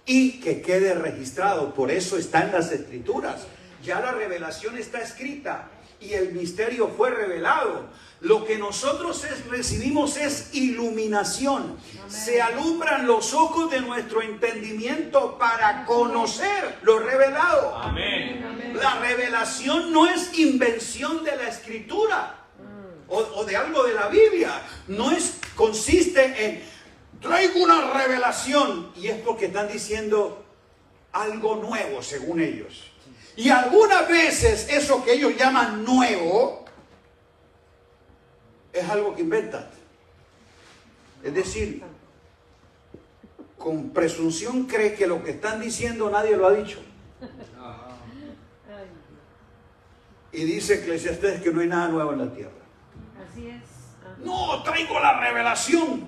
y que quede registrado. Por eso está en las Escrituras. Ya la revelación está escrita y el misterio fue revelado. Lo que nosotros recibimos es iluminación. Se alumbran los ojos de nuestro entendimiento para conocer lo revelado. Amén. La revelación no es invención de la Escritura o de algo de la Biblia. No consiste en traigo una revelación y es porque están diciendo algo nuevo según ellos. Y algunas veces eso que ellos llaman nuevo es algo que inventan. Es decir, con presunción cree que lo que están diciendo nadie lo ha dicho. Y dice Eclesiastés que no hay nada nuevo en la tierra. Así es. No, traigo la revelación.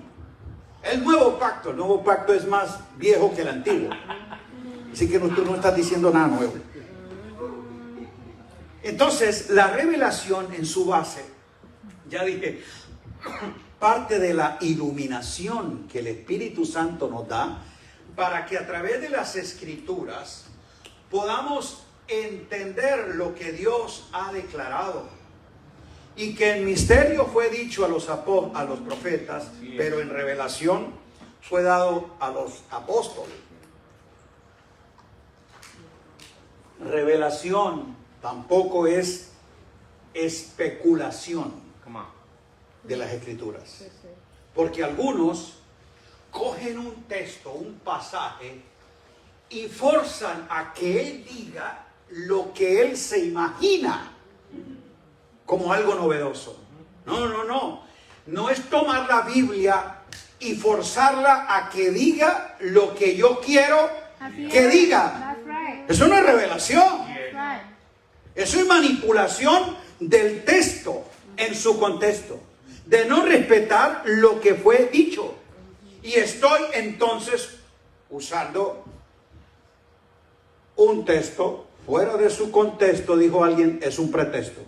El nuevo pacto es más viejo que el antiguo. Así que tú no estás diciendo nada nuevo. Entonces, la revelación en su base, ya dije, parte de la iluminación que el Espíritu Santo nos da para que a través de las Escrituras podamos entender lo que Dios ha declarado. Y que el misterio fue dicho a los profetas, pero en revelación fue dado a los apóstoles. Revelación tampoco es especulación Come on. de las Escrituras. Porque algunos cogen un texto, un pasaje, y forzan a que él diga lo que él se imagina como algo novedoso. No. No es tomar la Biblia y forzarla a que diga lo que yo quiero Así que es. diga. That's right. Eso no es revelación. That's right. Eso es manipulación del texto en su contexto. De no respetar lo que fue dicho. Y estoy entonces usando un texto fuera de su contexto, dijo alguien, es un pretexto.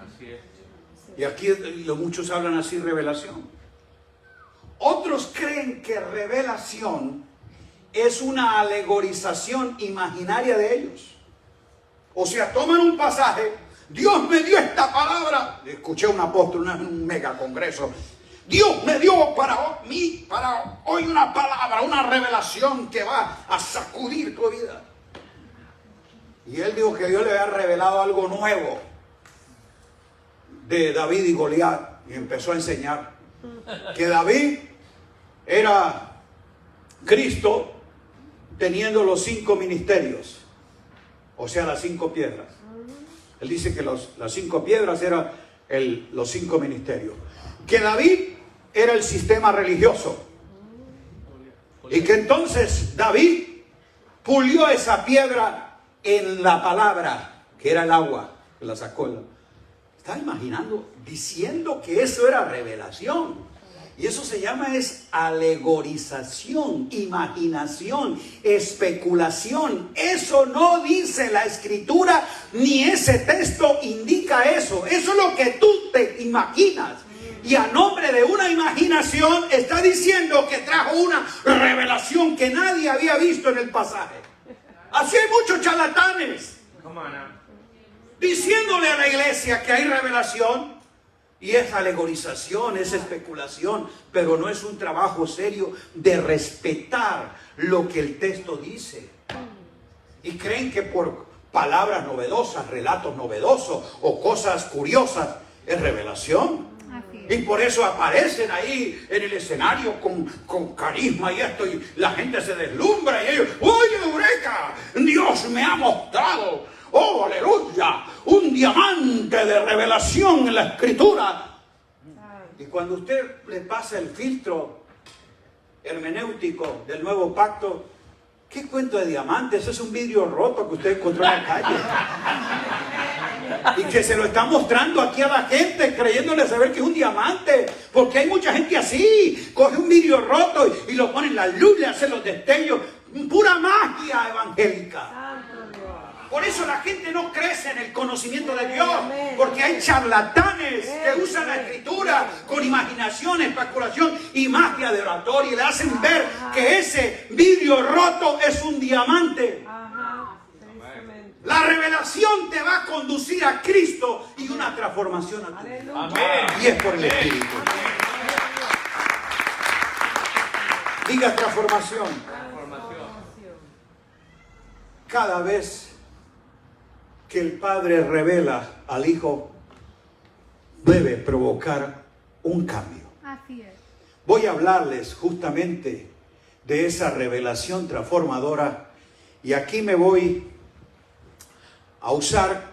Así es. Y aquí muchos hablan así, revelación. Otros creen que revelación es una alegorización imaginaria de ellos. O sea, toman un pasaje, Dios me dio esta palabra. Escuché a un apóstol en un mega congreso. Dios me dio para hoy una palabra, una revelación que va a sacudir tu vida. Y él dijo que Dios le había revelado algo nuevo de David y Goliat. Y empezó a enseñar que David era Cristo teniendo los 5 ministerios, o sea, las 5 piedras. Él dice que las 5 piedras eran los 5 ministerios. Que David era el sistema religioso. Y que entonces David pulió esa piedra en la palabra, que era el agua, que la sacó. Estaba imaginando, diciendo que eso era revelación. Y eso se llama alegorización, imaginación, especulación. Eso no dice la escritura, ni ese texto indica eso. Eso es lo que tú te imaginas. Y a nombre de una imaginación está diciendo que trajo una revelación que nadie había visto en el pasaje. Así hay muchos charlatanes diciéndole a la iglesia que hay revelación. Y es alegorización, es especulación, pero no es un trabajo serio de respetar lo que el texto dice. Y creen que por palabras novedosas, relatos novedosos o cosas curiosas es revelación. Y por eso aparecen ahí en el escenario con carisma y esto, y la gente se deslumbra y ellos, ¡oye, eureka! Dios me ha mostrado. ¡Oh, aleluya! Un diamante de revelación en la escritura. Y cuando usted le pasa el filtro hermenéutico del nuevo pacto, ¿qué cuento de diamantes? Eso es un vidrio roto que usted encontró en la calle. Y que se lo está mostrando aquí a la gente, creyéndole saber que es un diamante. Porque hay mucha gente así. Coge un vidrio roto y lo pone en la luz, le hace los destellos. Pura magia evangélica. Por eso la gente no crece en el conocimiento de Dios, porque hay charlatanes que usan la escritura con imaginación, especulación y magia de oratoria y le hacen ver que ese vidrio roto es un diamante. La revelación te va a conducir a Cristo y una transformación a tu vida. Y es por el Espíritu. Diga transformación. Cada vez que el Padre revela al Hijo, debe provocar un cambio. Así es. Voy a hablarles justamente de esa revelación transformadora y aquí me voy a usar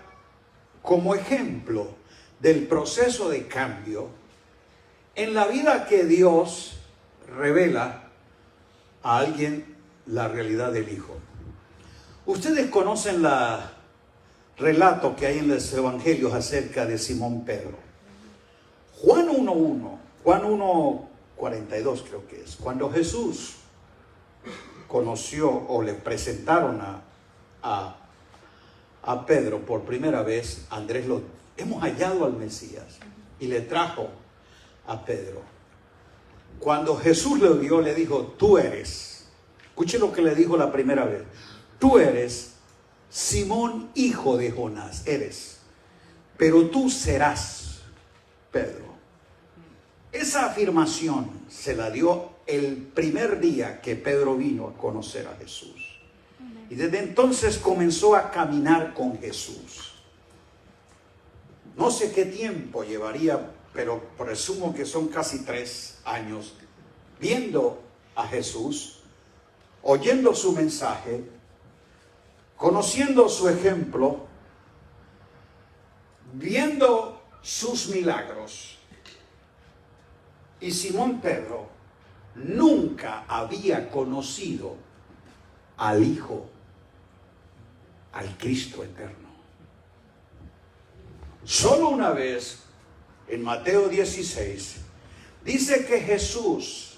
como ejemplo del proceso de cambio en la vida que Dios revela a alguien la realidad del Hijo. Ustedes conocen la relato que hay en los evangelios acerca de Simón Pedro. Juan 1:1, Juan 1:42 creo que es, cuando Jesús conoció o le presentaron a Pedro por primera vez, Andrés hemos hallado al Mesías y le trajo a Pedro. Cuando Jesús le vio, le dijo, tú eres, escuche lo que le dijo la primera vez, tú eres Simón, hijo de Jonás, eres, pero tú serás Pedro. Esa afirmación se la dio el primer día que Pedro vino a conocer a Jesús. Y desde entonces comenzó a caminar con Jesús. No sé qué tiempo llevaría, pero presumo que son casi 3 años viendo a Jesús, oyendo su mensaje, conociendo su ejemplo, viendo sus milagros. Y Simón Pedro nunca había conocido al Hijo, al Cristo eterno. Solo una vez, en Mateo 16, dice que Jesús,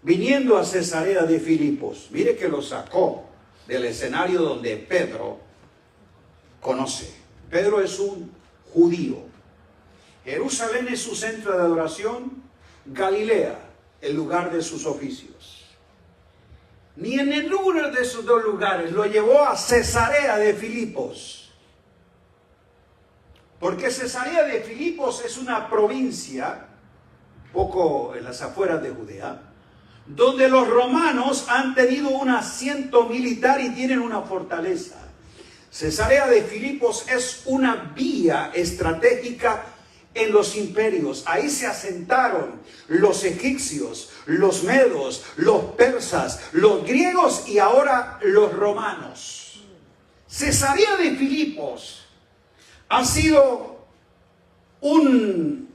viniendo a Cesarea de Filipos, mire que lo sacó del escenario donde Pedro conoce. Pedro es un judío. Jerusalén es su centro de adoración. Galilea, el lugar de sus oficios. Ni en ninguno de esos 2 lugares lo llevó a Cesarea de Filipos. Porque Cesarea de Filipos es una provincia, poco en las afueras de Judea, donde los romanos han tenido un asiento militar y tienen una fortaleza. Cesarea de Filipos es una vía estratégica en los imperios. Ahí se asentaron los egipcios, los medos, los persas, los griegos y ahora los romanos. Cesarea de Filipos ha sido un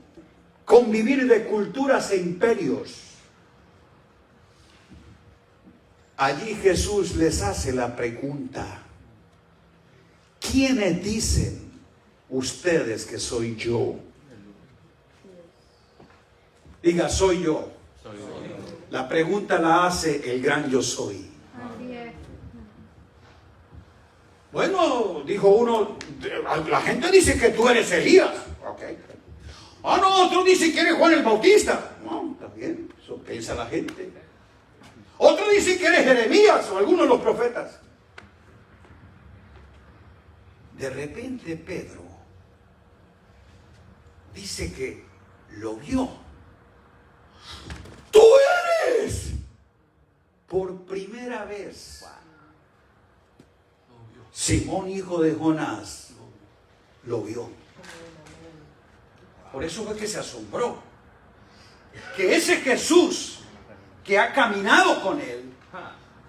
convivir de culturas e imperios. Allí Jesús les hace la pregunta: ¿quiénes dicen ustedes que soy yo? Diga, soy yo. Soy yo. La pregunta la hace el gran yo soy. Así es. Bueno, dijo uno, la gente dice que tú eres Elías. Ok. Ah, no, otro dice que eres Juan el Bautista. No, está bien, eso piensa la gente. Otro dice que eres Jeremías o alguno de los profetas. De repente Pedro dice que lo vio. ¡Tú eres! Por primera vez. Simón, hijo de Jonás, lo vio. Por eso fue que se asombró. Que ese Jesús que ha caminado con él,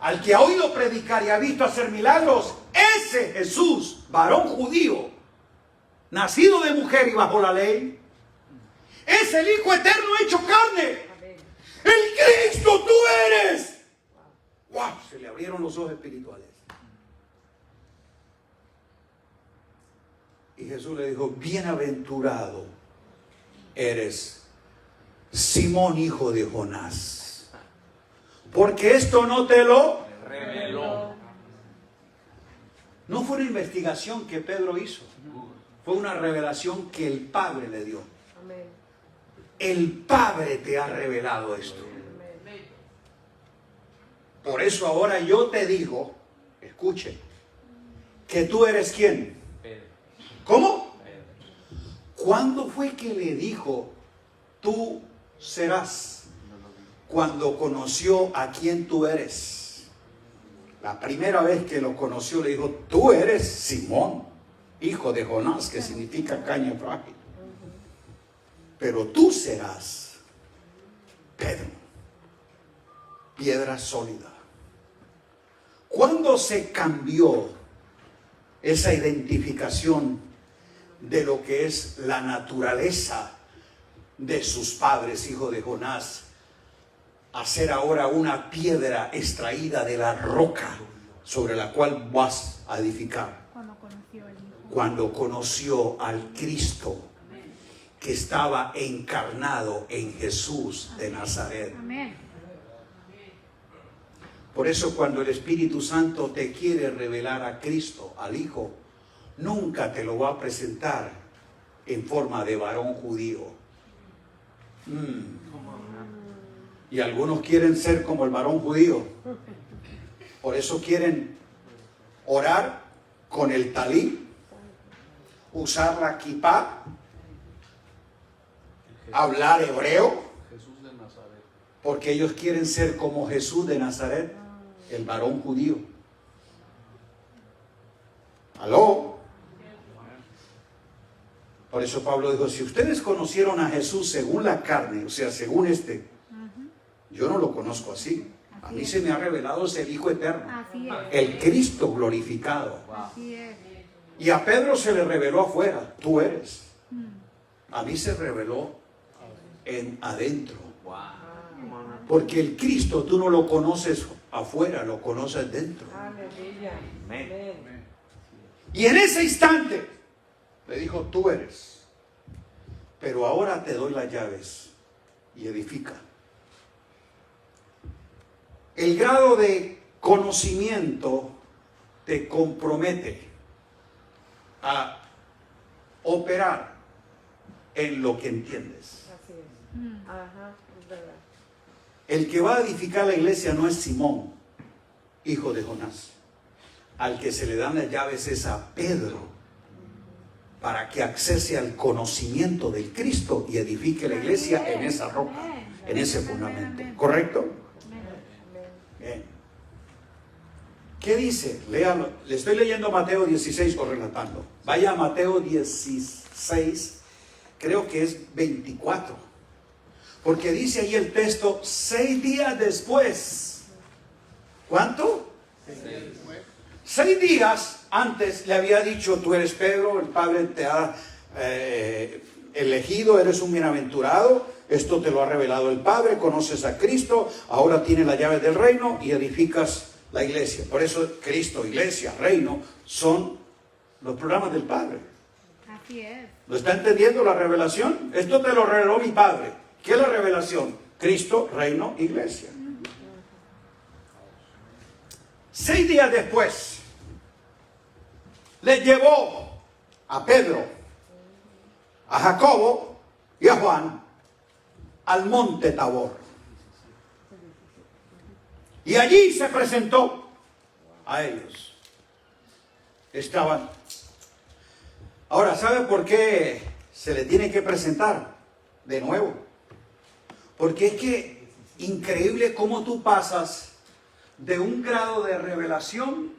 al que ha oído predicar y ha visto hacer milagros, ese Jesús, varón judío, nacido de mujer y bajo la ley, es el Hijo eterno hecho carne. El Cristo tú eres. ¡Wow! Se le abrieron los ojos espirituales. Y Jesús le dijo: bienaventurado eres, Simón, hijo de Jonás, porque esto no te lo Reveló. No fue una investigación que Pedro hizo, fue una revelación que el Padre le dio. Amén. El Padre te ha revelado esto. Amén. Por eso ahora yo te digo, escuche, que tú eres ¿quién? Pedro. ¿Cómo? Pedro. ¿Cuándo fue que le dijo tú serás? Cuando conoció a quién tú eres. La primera vez que lo conoció le dijo: tú eres Simón, hijo de Jonás, que significa caña frágil. Pero tú serás Pedro, piedra sólida. ¿Cuándo se cambió esa identificación de lo que es la naturaleza de sus padres, hijo de Jonás, a ser ahora una piedra extraída de la roca sobre la cual vas a edificar? Cuando conoció al Hijo. Cuando conoció al Cristo que estaba encarnado en Jesús de Nazaret. Amén. Por eso cuando el Espíritu Santo te quiere revelar a Cristo, al Hijo, nunca te lo va a presentar en forma de varón judío. Y algunos quieren ser como el varón judío. Por eso quieren orar con el talí, usar la kipá, hablar hebreo, Jesús de Nazaret. porque ellos quieren ser como Jesús de Nazaret, el varón judío. ¿Aló? Por eso Pablo dijo: si ustedes conocieron a Jesús según la carne, o sea, según yo no lo conozco así. A mí se me ha revelado es el Hijo eterno, Así es. el Cristo glorificado. Así es. Y a Pedro se le reveló afuera: tú eres. A mí se reveló en adentro. Wow. Porque el Cristo tú no lo conoces afuera, lo conoces dentro. Aleluya. Amén. Amén. Y en ese instante le dijo: tú eres. Pero ahora te doy las llaves y edifica. El grado de conocimiento te compromete a operar en lo que entiendes. Así es. Ajá, es verdad. El que va a edificar la iglesia no es Simón, hijo de Jonás. Al que se le dan las llaves es a Pedro. para que accese al conocimiento del Cristo y edifique la iglesia en esa roca, en ese fundamento. ¿Correcto? Bien. ¿Qué dice? Léalo. Le estoy leyendo Mateo 16 o relatando. Vaya a Mateo 16, creo que es 24. Porque dice ahí el texto, 6 días después. ¿Cuánto? 6 días antes le había dicho, tú eres Pedro, el Padre te ha elegido, eres un bienaventurado, esto te lo ha revelado el Padre, conoces a Cristo, ahora tienes las llaves del reino y edificas la iglesia. Por eso Cristo, iglesia, reino, son los programas del Padre. Así es. ¿Lo está entendiendo la revelación? Esto te lo reveló mi Padre. ¿Qué es la revelación? Cristo, reino, iglesia. 6 días después, le llevó a Pedro, a Jacobo y a Juan al monte Tabor. Y allí se presentó a ellos. Estaban. Ahora, ¿sabe por qué se le tiene que presentar de nuevo? Porque es que increíble cómo tú pasas de un grado de revelación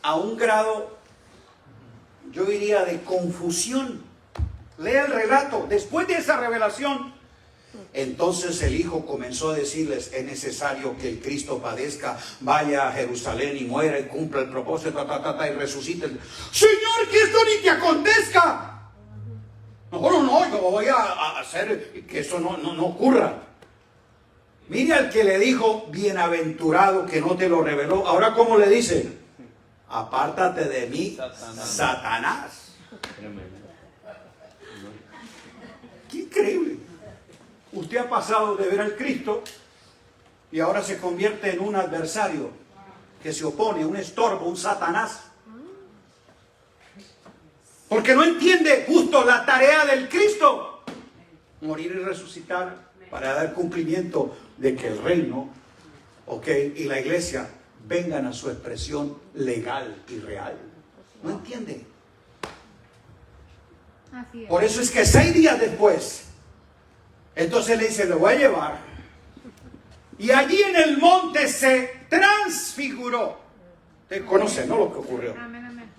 a un grado, yo diría, de confusión. Lea el relato. Después de esa revelación, entonces el Hijo comenzó a decirles, es necesario que el Cristo padezca, vaya a Jerusalén y muera y cumpla el propósito, y resucite. Señor, que esto ni te acontezca. No, yo voy a hacer que eso no ocurra. Mire al que le dijo, bienaventurado, que no te lo reveló. Ahora, ¿cómo le dice? Apártate de mí, Satanás. Qué increíble. Usted ha pasado de ver al Cristo y ahora se convierte en un adversario que se opone, un estorbo, un Satanás. Porque no entiende justo la tarea del Cristo. Morir y resucitar para dar cumplimiento de que el reino, y la iglesia vengan a su expresión legal y real. ¿No entiende? Así es. Por eso es que 6 días después, entonces le dice, lo voy a llevar. Y allí en el monte se transfiguró. Ustedes conocen, ¿no?, lo que ocurrió. Amén, amén.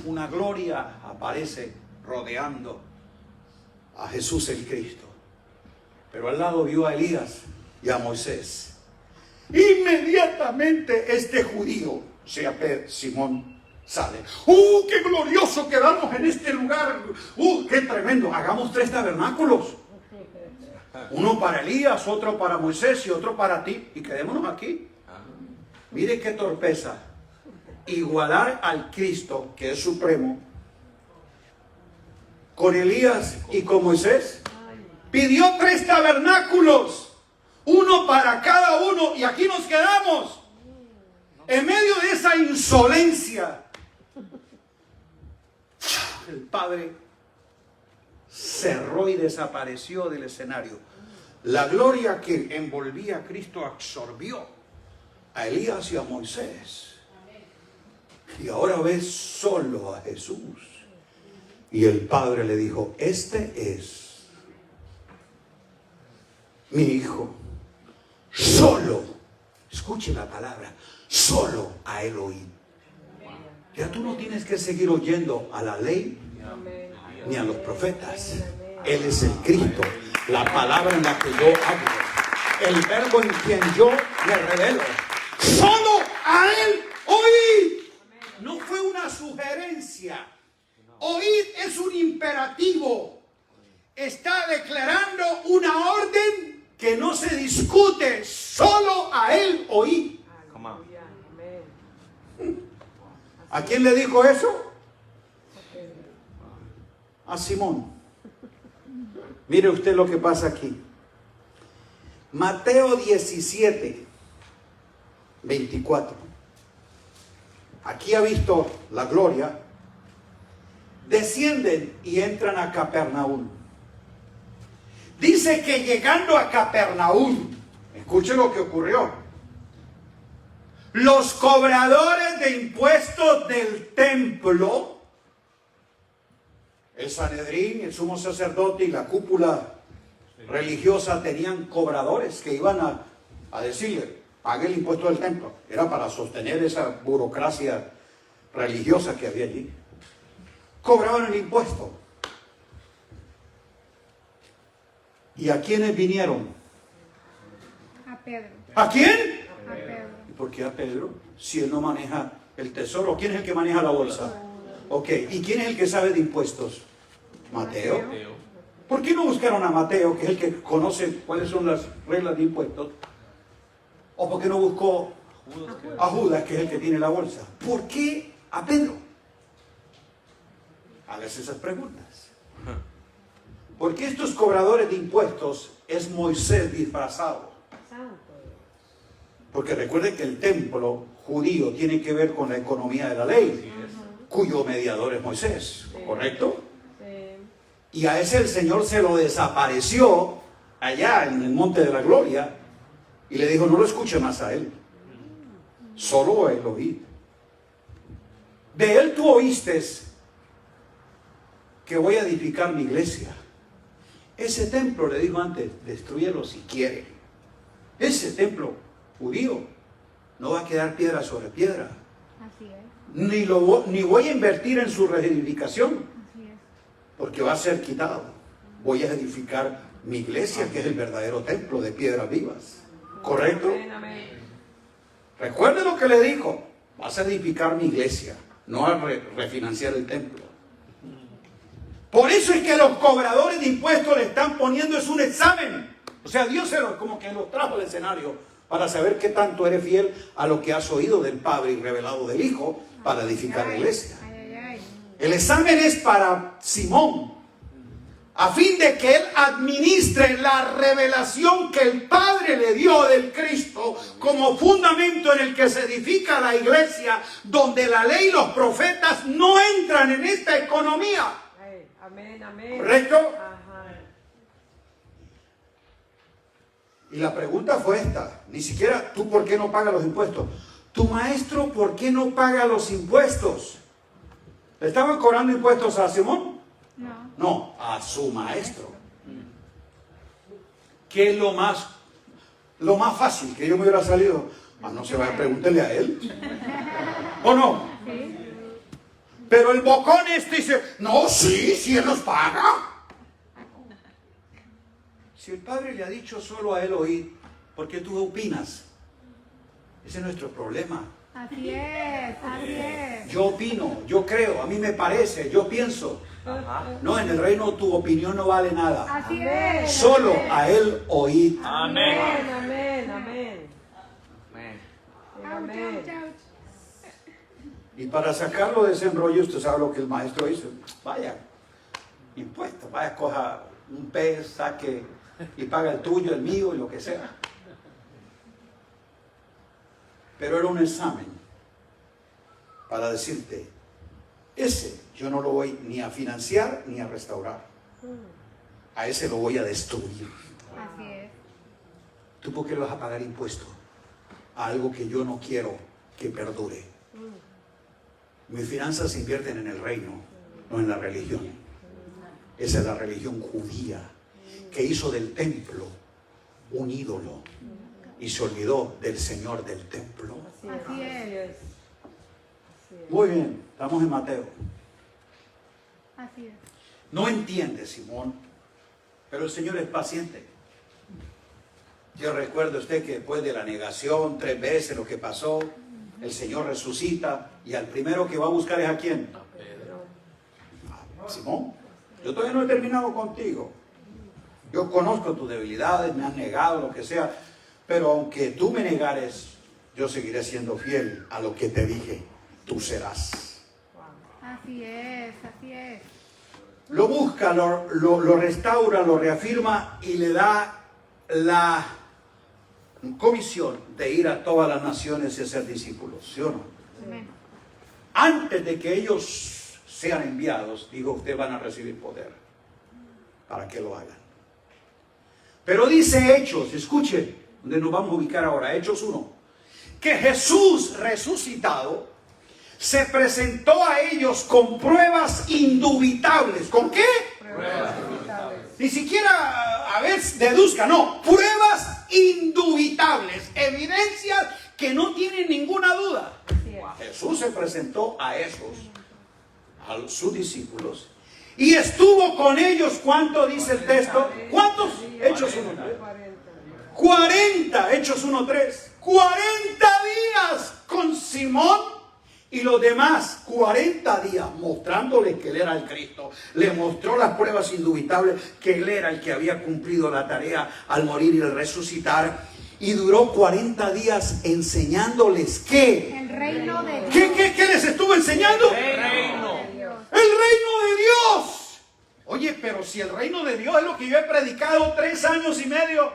Una gloria aparece rodeando a Jesús el Cristo. Pero al lado vio a Elías y a Moisés. Inmediatamente este judío, o sea, Simón, sale. ¡Qué glorioso quedamos en este lugar! ¡Qué tremendo! Hagamos 3 tabernáculos. Uno para Elías, otro para Moisés y otro para ti. Y quedémonos aquí. Mire qué torpeza. Igualar al Cristo, que es supremo, con Elías y con Moisés. Pidió 3 tabernáculos, uno para cada uno, y aquí nos quedamos. En medio de esa insolencia, el Padre cerró y desapareció del escenario. La gloria que envolvía a Cristo absorbió a Elías y a Moisés. Y ahora ves solo a Jesús. Y el Padre le dijo, este es mi Hijo. Solo, escuche la palabra, solo a él oí. Ya tú no tienes que seguir oyendo a la ley ni a los profetas. Él es el Cristo, la palabra en la que yo hablo, el verbo en quien yo me revelo. Solo a él oí. No fue una sugerencia. Oíd es un imperativo. Está declarando una orden que no se discute. Solo a él oí. ¿A quién le dijo eso? A Simón. Mire usted lo que pasa aquí. Mateo 17, 24. Aquí ha visto la gloria. Descienden y entran a Capernaum. Dice que llegando a Capernaum, escuche lo que ocurrió. Los cobradores de impuestos del templo El Sanedrín, el sumo sacerdote y la cúpula religiosa tenían cobradores que iban a decirle, pague el impuesto del templo. Era para sostener esa burocracia religiosa que había allí. Cobraban el impuesto. ¿Y a quiénes vinieron? A Pedro. ¿A quién? A Pedro. ¿Y por qué a Pedro? Si él no maneja el tesoro. ¿Quién es el que maneja la bolsa? Ok. ¿Y quién es el que sabe de impuestos? Mateo. Mateo. ¿Por qué no buscaron a Mateo, que es el que conoce cuáles son las reglas de impuestos? ¿O por qué no buscó Judas que a Judas, que es el que tiene la bolsa? ¿Por qué a Pedro? Hágase esas preguntas. Porque estos cobradores de impuestos es Moisés disfrazado. Santo. Porque recuerden que el templo judío tiene que ver con la economía de la ley, cuyo mediador es Moisés, ¿correcto? Sí. Y a ese el Señor se lo desapareció allá en el monte de la gloria y le dijo, no lo escuche más a él, solo a él oí. De él tú oíste que voy a edificar mi iglesia. Ese templo, le dijo antes, destrúyelo si quiere. Ese templo judío no va a quedar piedra sobre piedra. Así es. Ni voy a invertir en su reedificación, Así es. porque va a ser quitado. Voy a edificar mi iglesia, que es el verdadero templo de piedras vivas. ¿Correcto? Amén, amén. Recuerde lo que le dijo. Vas a edificar mi iglesia, no a refinanciar el templo. Por eso es que los cobradores de impuestos le están poniendo es un examen. O sea, Dios como que los trajo al escenario para saber qué tanto eres fiel a lo que has oído del Padre y revelado del Hijo para edificar la iglesia. Ay, ay, ay. El examen es para Simón, a fin de que él administre la revelación que el Padre le dio del Cristo como fundamento en el que se edifica la iglesia, donde la ley y los profetas no entran en esta economía. Ay, amén, amén. ¿Correcto? Ajá. Y la pregunta fue esta, ni siquiera tú por qué no pagas los impuestos. Tu maestro, ¿por qué no paga los impuestos? ¿Le estaban cobrando impuestos a Simón? No. No, a su maestro. ¿Qué es lo más fácil que yo me hubiera salido? Ah, no se vaya a preguntarle a él. ¿O no? Sí. Pero el bocón dice, no, sí, él nos paga. Si el Padre le ha dicho solo a él oír, ¿por qué tú opinas? Ese es nuestro problema. Así es. Así es. Yo opino, yo creo, a mí me parece, yo pienso. No, en el reino tu opinión no vale nada. Así Amén. es. Solo a él oíd. Amén. Amén, amén, amén. Amén. Ouch, Amén. ouch, ouch. Y para sacarlo de ese embrollo, usted sabe lo que el maestro hizo. Vaya, impuesto, vaya, coja un pez, saque y paga el tuyo, el mío y lo que sea. Pero era un examen para decirte, ese yo no lo voy ni a financiar ni a restaurar. A ese lo voy a destruir. Así es. ¿Tú por qué le vas a pagar impuesto a algo que yo no quiero que perdure? Mis finanzas se invierten en el reino, no en la religión. Esa es la religión judía, que hizo del templo un ídolo y se olvidó del Señor del templo. Así es. Así es. Así es. Muy bien, estamos en Mateo. Así es. No entiende, Simón, pero el Señor es paciente. Yo recuerdo usted que después de la negación 3 veces lo que pasó, el Señor resucita y al primero que va a buscar es a quién. A Pedro. Simón, yo todavía no he terminado contigo. Yo conozco tus debilidades, me has negado, lo que sea, pero aunque tú me negares, yo seguiré siendo fiel a lo que te dije, tú serás. Así es. Así es. Lo busca, lo restaura, lo reafirma y le da la comisión de ir a todas las naciones y hacer discípulos, ¿sí o no? Amén. Antes de que ellos sean enviados, dijo, ustedes van a recibir poder para que lo hagan. Pero dice Hechos, escuche, donde nos vamos a ubicar ahora, Hechos 1, que Jesús resucitado se presentó a ellos con pruebas indubitables. ¿Con qué? Pruebas indubitables. Ni siquiera, a ver, deduzca, no. Pruebas indubitables, evidencias que no tienen ninguna duda. Así es. Jesús se presentó a sus discípulos, y estuvo con ellos. ¿Cuánto dice el texto? ¿Cuántos? Hechos 1:3. 40, Hechos 1:3. 40 días con Simón y los demás. 40 días mostrándole que él era el Cristo. Le mostró las pruebas indubitables que él era el que había cumplido la tarea al morir y al resucitar. Y duró 40 días enseñándoles ¿qué? El reino de Dios. ¿Qué les estuvo enseñando? Reino. El reino de Dios. Oye, pero si el reino de Dios es lo que yo he predicado 3 años y medio.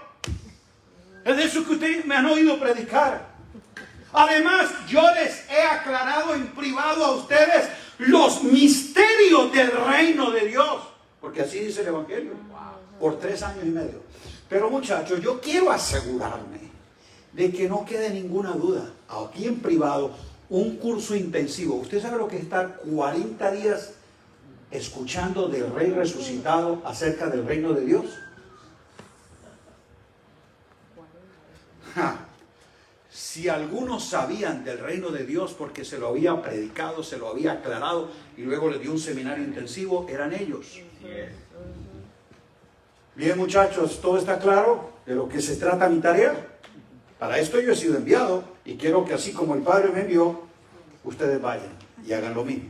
Es de eso que ustedes me han oído predicar. Además, yo les he aclarado en privado a ustedes los misterios del reino de Dios. Porque así dice el Evangelio. Por 3 años y medio. Pero muchachos, yo quiero asegurarme de que no quede ninguna duda. Aquí en privado, un curso intensivo. ¿Usted sabe lo que es estar 40 días escuchando del Rey resucitado acerca del reino de Dios? Si algunos sabían del reino de Dios porque se lo había predicado, se lo había aclarado y luego le dio un seminario intensivo, eran ellos. Bien, muchachos, ¿todo está claro de lo que se trata mi tarea? Para esto yo he sido enviado y quiero que así como el Padre me envió, ustedes vayan y hagan lo mismo.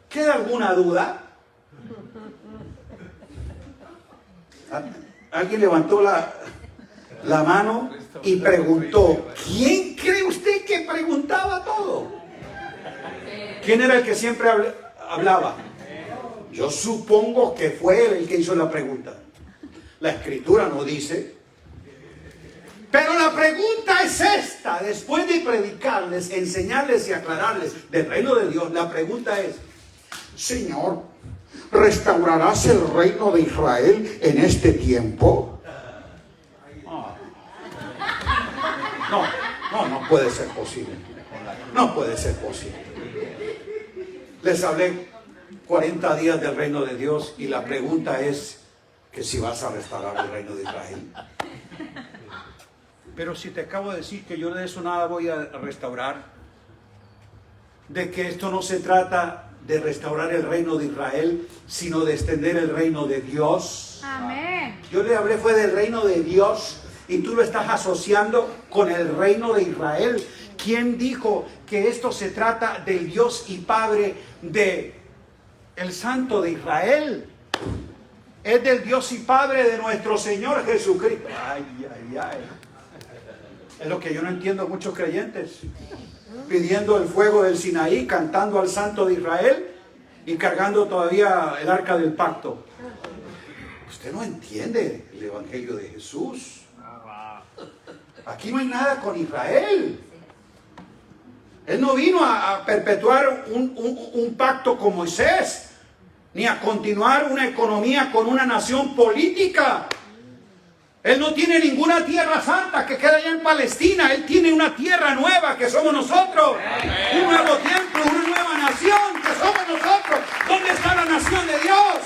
¿Queda alguna duda? Alguien levantó la mano y preguntó. ¿Quién cree usted que preguntaba todo? ¿Quién era el que siempre hablaba? Yo supongo que fue él el que hizo la pregunta. La escritura no dice. Pero la pregunta es esta. Después de predicarles, enseñarles y aclararles del reino de Dios, la pregunta es: Señor, ¿restaurarás el reino de Israel en este tiempo? No puede ser posible. No puede ser posible. Les hablé 40 días del reino de Dios y la pregunta es que si vas a restaurar el reino de Israel. Pero si te acabo de decir que yo de eso nada voy a restaurar, de que esto no se trata de restaurar el reino de Israel, sino de extender el reino de Dios. Amén. Yo le hablé fue del reino de Dios y tú lo estás asociando con el reino de Israel. ¿Quién dijo que esto se trata del Dios y Padre de el Santo de Israel? Es del Dios y Padre de nuestro Señor Jesucristo. Ay. Es lo que yo no entiendo a muchos creyentes. Pidiendo el fuego del Sinaí, cantando al Santo de Israel y cargando todavía el arca del pacto. Usted no entiende el Evangelio de Jesús. Aquí no hay nada con Israel. Él no vino a perpetuar un pacto con Moisés, ni a continuar una economía con una nación política. Él no tiene ninguna tierra santa que queda allá en Palestina. Él tiene una tierra nueva que somos nosotros. Un nuevo templo, una nueva nación que somos nosotros. ¿Dónde está la nación de Dios?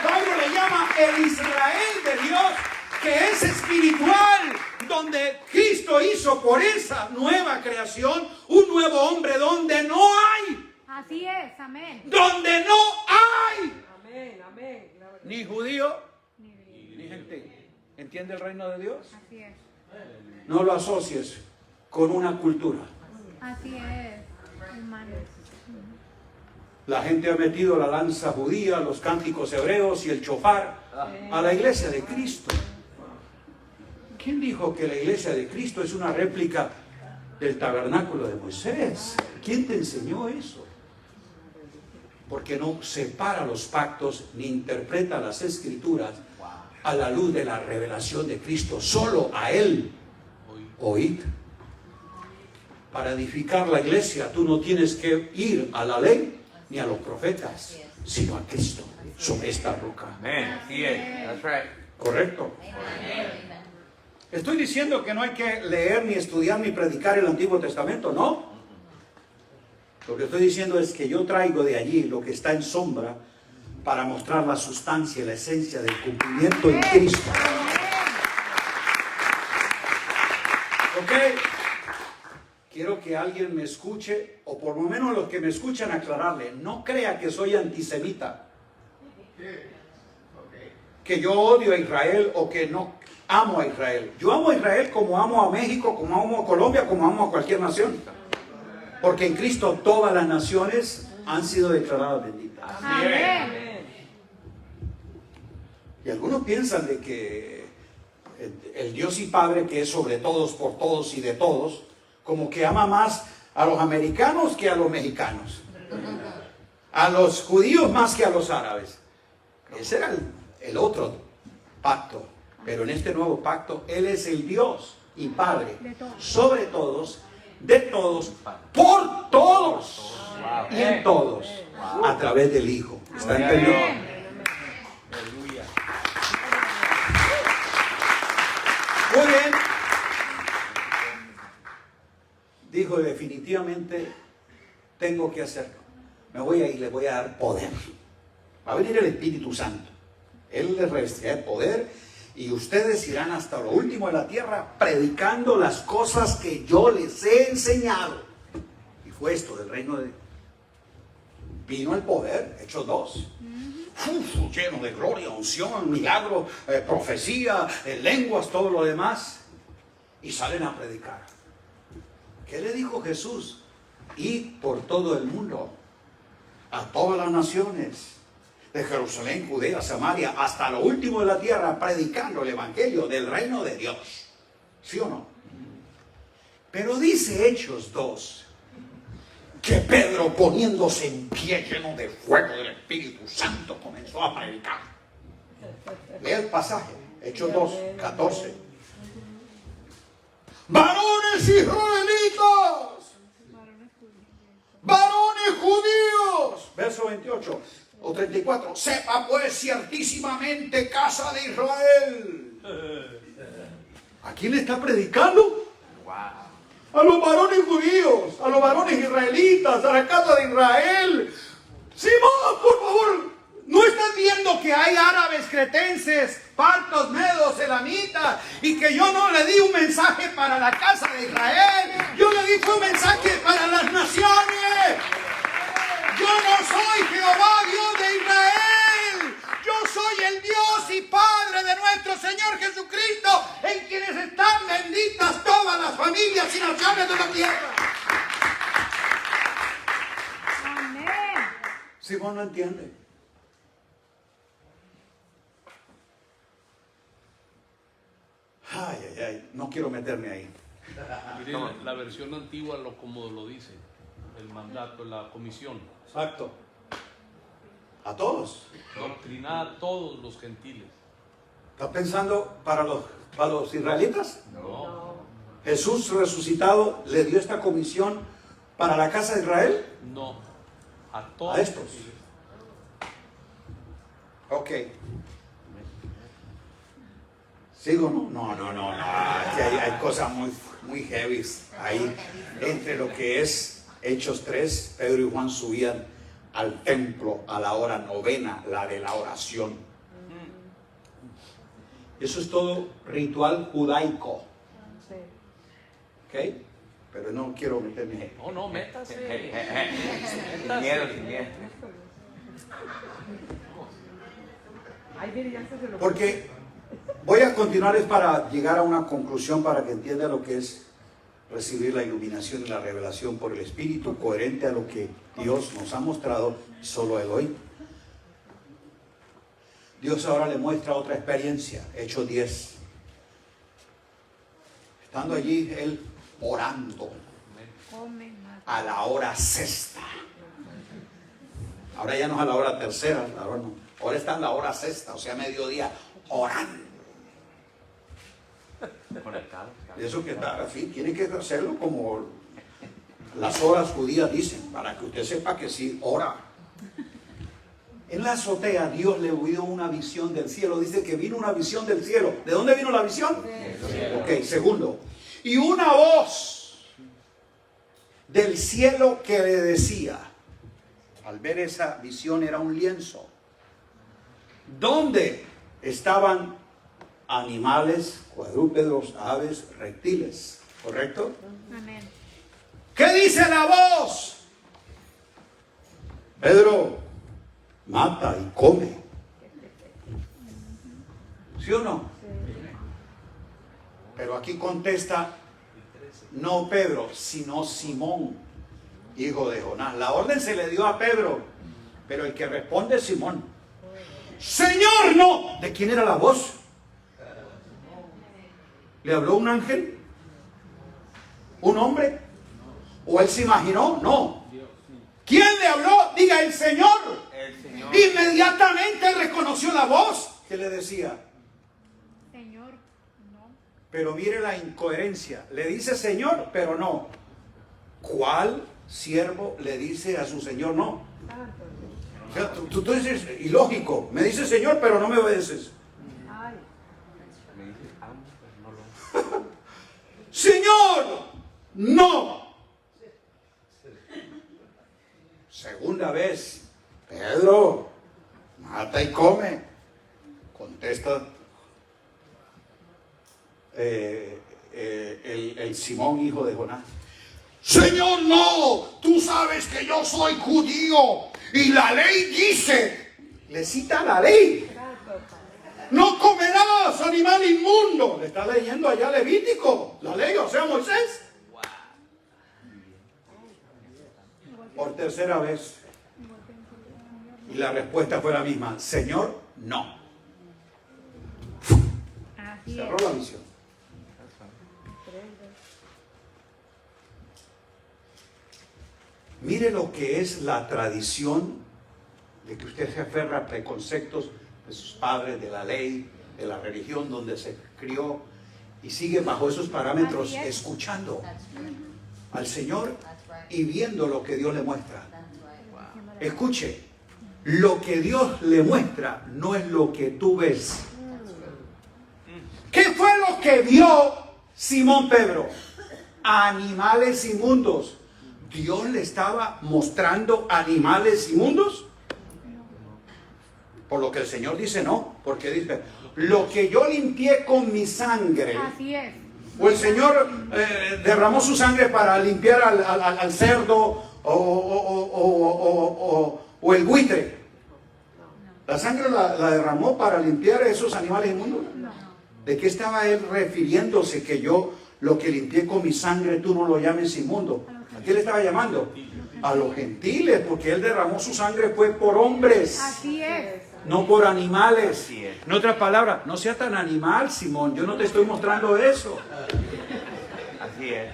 Pablo le llama el Israel de Dios, que es espiritual, donde Cristo hizo por esa nueva creación un nuevo hombre donde no hay. Así es, amén. Donde no hay Amén. Claro que ni judío ni gentil. ¿Entiende el reino de Dios? Así es. No lo asocies con una cultura. Así es. Humanos. La gente ha metido la lanza judía, los cánticos hebreos y el chofar a la iglesia de Cristo. ¿Quién dijo que la iglesia de Cristo es una réplica del tabernáculo de Moisés? ¿Quién te enseñó eso? Porque no separa los pactos ni interpreta las escrituras a la luz de la revelación de Cristo. Solo a Él oíd. Para edificar la iglesia tú no tienes que ir a la ley ni a los profetas, sino a Cristo sobre esta roca. Amen. Yeah, that's right. ¿Correcto? Estoy diciendo que no hay que leer, ni estudiar, ni predicar el Antiguo Testamento, ¿no? Lo que estoy diciendo es que yo traigo de allí lo que está en sombra para mostrar la sustancia y la esencia del cumplimiento en Cristo. ¿Ok? Quiero que alguien me escuche, o por lo menos los que me escuchan aclararle, no crea que soy antisemita, que yo odio a Israel o que no amo a Israel. Yo amo a Israel como amo a México, como amo a Colombia, como amo a cualquier nación. Porque en Cristo todas las naciones han sido declaradas benditas. Amén. Y algunos piensan de que el Dios y Padre, que es sobre todos, por todos y de todos, como que ama más a los americanos que a los mexicanos, a los judíos más que a los árabes. Ese era el otro pacto, pero en este nuevo pacto Él es el Dios y Padre sobre todos, de todos, por todos y en todos, a través del Hijo. ¿Está entendiendo? Aleluya. Muy bien. Dijo, definitivamente tengo que hacerlo. Me voy a ir, le voy a dar poder. Va a venir el Espíritu Santo. Él les revestirá de poder y ustedes irán hasta lo último de la tierra predicando las cosas que yo les he enseñado. Y fue esto del reino de... Vino el poder, Hechos 2. Lleno de gloria, unción, milagro, profecía, lenguas, todo lo demás. Y salen a predicar. ¿Qué le dijo Jesús? Id por todo el mundo, a todas las naciones, de Jerusalén, Judea, Samaria, hasta lo último de la tierra, predicando el evangelio del reino de Dios. ¿Sí o no? Pero dice Hechos 2, que Pedro, poniéndose en pie lleno de fuego del Espíritu Santo, comenzó a predicar. Lea el pasaje, Hechos 2, 14. Varones israelitas, varones judíos, verso 28 o 34, sepa pues ciertísimamente, casa de Israel. ¿A quién le está predicando? A los varones judíos, a los varones israelitas, a la casa de Israel. Simón, por favor, ¿no estás viendo que hay árabes, cretenses, partos, medos, elamitas, y que yo no le di un mensaje para la casa de Israel? Yo le di un mensaje para las naciones. Yo no soy Jehová, Dios de Israel. Yo soy el Dios y Padre de nuestro Señor Jesucristo, en quienes están benditas todas las familias y naciones de la tierra. Amén. Simón no entiende. Ay, ay, ay, no quiero meterme ahí. Miren, la versión antigua como lo dice, el mandato, la comisión. Exacto. A todos. Doctrinar a todos los gentiles. ¿Está pensando para los israelitas? No, Jesús resucitado le dio esta comisión para la casa de Israel. no, a todos. A estos. Ok. ¿Sigo? No. Es que hay cosas muy heavy ahí. Entre lo que es Hechos 3, Pedro y Juan subían al templo a la hora novena, la de la oración. Eso es todo ritual judaico. ¿Ok? Pero no quiero meterme ahí. No, métase. Sin miedo, sin miedo. Ahí viene, ya se lo... Porque voy a continuar es para llegar a una conclusión para que entienda lo que es recibir la iluminación y la revelación por el Espíritu, coherente a lo que Dios nos ha mostrado, solo Él hoy. Dios ahora le muestra otra experiencia, Hechos 10. Estando allí, Él orando a la hora sexta. Ahora ya no es a la hora tercera, ahora no. Ahora está en la hora sexta, o sea, mediodía, orando. Conectado. De eso que está así, tiene que hacerlo como las horas judías dicen, para que usted sepa que sí, ora. En la azotea Dios le dio una visión del cielo. Dice que vino una visión del cielo. ¿De dónde vino la visión? Ok, segundo. Y una voz del cielo que le decía, al ver esa visión era un lienzo, donde estaban animales, cuadrúpedos, aves, reptiles, ¿correcto? Amén. ¿Qué dice la voz? Pedro, mata y come. ¿Sí o no? Pero aquí contesta, no Pedro, sino Simón, hijo de Jonás. La orden se le dio a Pedro, pero el que responde es Simón. Señor, no. ¿De quién era la voz? ¿Le habló un ángel? ¿Un hombre? ¿O él se imaginó? No. ¿Quién le habló? Diga, el Señor. El Señor. Inmediatamente reconoció la voz que le decía. Señor, no. Pero mire la incoherencia. Le dice Señor, pero no. ¿Cuál siervo le dice a su Señor no? O sea, tú dices, ilógico. Me dice Señor, pero no me obedeces. Ay, Me dice, amo, pero no lo. Señor, no. Segunda vez. Pedro, mata y come. Contesta el Simón, hijo de Jonás. Señor, no. Tú sabes que yo soy judío y la ley dice, le cita la ley, no comerás animal inmundo. Le está leyendo allá Levítico, la ley, o sea, Moisés. Por tercera vez. Y la respuesta fue la misma. Señor, no. Así Cerró es. la visión. Mire lo que es la tradición de que usted se aferra a preconceptos de sus padres, de la ley, de la religión donde se crió y sigue bajo esos parámetros Así es. escuchando That's right. al Señor That's right. y viendo lo que Dios le muestra. That's right. Escuche, lo que Dios le muestra no es lo que tú ves. ¿Qué fue lo que vio Simón Pedro? Animales inmundos. ¿Dios le estaba mostrando animales inmundos? Por lo que el Señor dice no, porque dice, lo que yo limpié con mi sangre. Así es. O el Señor derramó su sangre para limpiar al cerdo o el buitre. ¿La sangre la derramó para limpiar a esos animales inmundos? ¿De qué estaba él refiriéndose que yo lo que limpié con mi sangre tú no lo llames inmundo? ¿A qué le estaba llamando? A los gentiles, porque él derramó su sangre fue por hombres, Así es. no por animales. Así es. En otras palabras, no sea tan animal, Simón, yo no te estoy mostrando eso. Así es.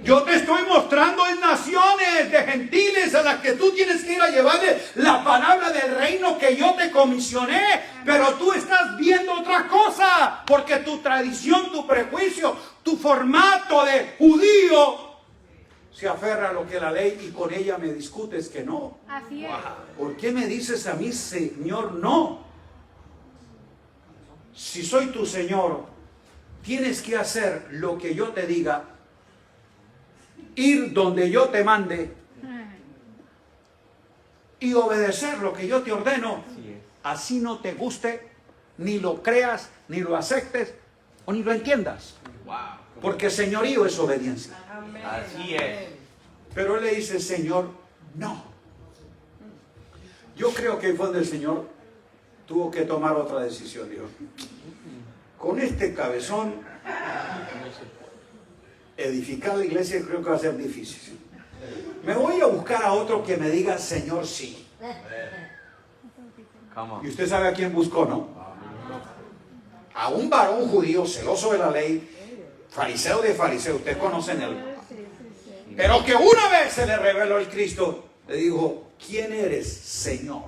Yo te estoy mostrando en naciones de gentiles a las que tú tienes que ir a llevarle la palabra del reino que yo te comisioné, pero tú estás viendo otra cosa, porque tu tradición, tu prejuicio, tu formato de judío se aferra a lo que la ley y con ella me discutes que no. Así es. ¿Por qué me dices a mí, Señor, no? Si soy tu Señor, tienes que hacer lo que yo te diga, ir donde yo te mande y obedecer lo que yo te ordeno. Así es. Así no te guste, ni lo creas, ni lo aceptes o ni lo entiendas. Wow. Porque señorío es obediencia. amén. Así es. amén. Pero él le dice, Señor, no. Yo creo que fue donde el Señor tuvo que tomar otra decisión. Dijo, con este cabezón, edificar la iglesia creo que va a ser difícil. Me voy a buscar a otro que me diga, Señor, sí. Come on. Y usted sabe a quién buscó, ¿no? A un varón judío celoso de la ley, fariseo de fariseo, ustedes conocen él. Pero que una vez se le reveló el Cristo, le dijo, ¿quién eres, Señor?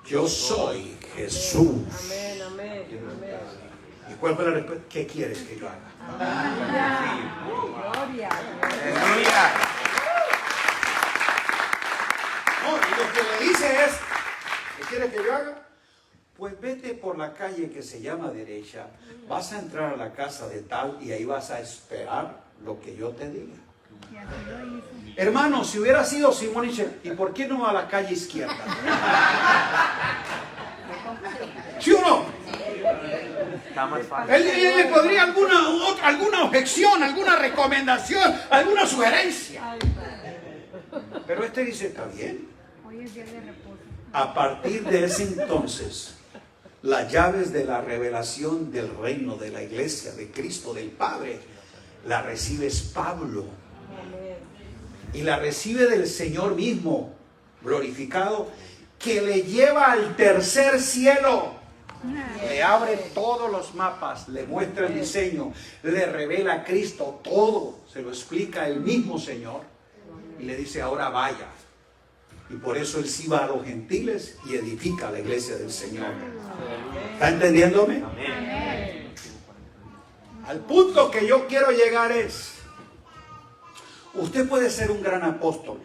Yo soy Jesús. Amén, amén, amén. ¿Y cuál fue la respuesta? ¿Qué quieres que yo haga? Gloria. Aleluya. No, y lo que le dice es, ¿qué quieres que yo haga? Pues vete por la calle que se llama derecha, vas a entrar a la casa de tal y ahí vas a esperar lo que yo te diga. Y así lo hizo. Hermano, si hubiera sido Simón, dice, ¿y por qué no a la calle izquierda? ¿Sí o no? Está más fácil. Él le podría alguna objeción, alguna recomendación, alguna sugerencia. Pero este dice, está bien. Hoy es día de reposo. A partir de ese entonces, las llaves de la revelación del reino, de la iglesia, de Cristo, del Padre, la recibes Pablo. Y la recibe del Señor mismo, glorificado, que le lleva al tercer cielo. Le abre todos los mapas, le muestra el diseño, le revela a Cristo todo, se lo explica el mismo Señor y le dice, ahora vaya. Y por eso Él sí va a los gentiles y edifica la iglesia del Señor. ¿Está entendiéndome? Amén. Al punto que yo quiero llegar es, usted puede ser un gran apóstol,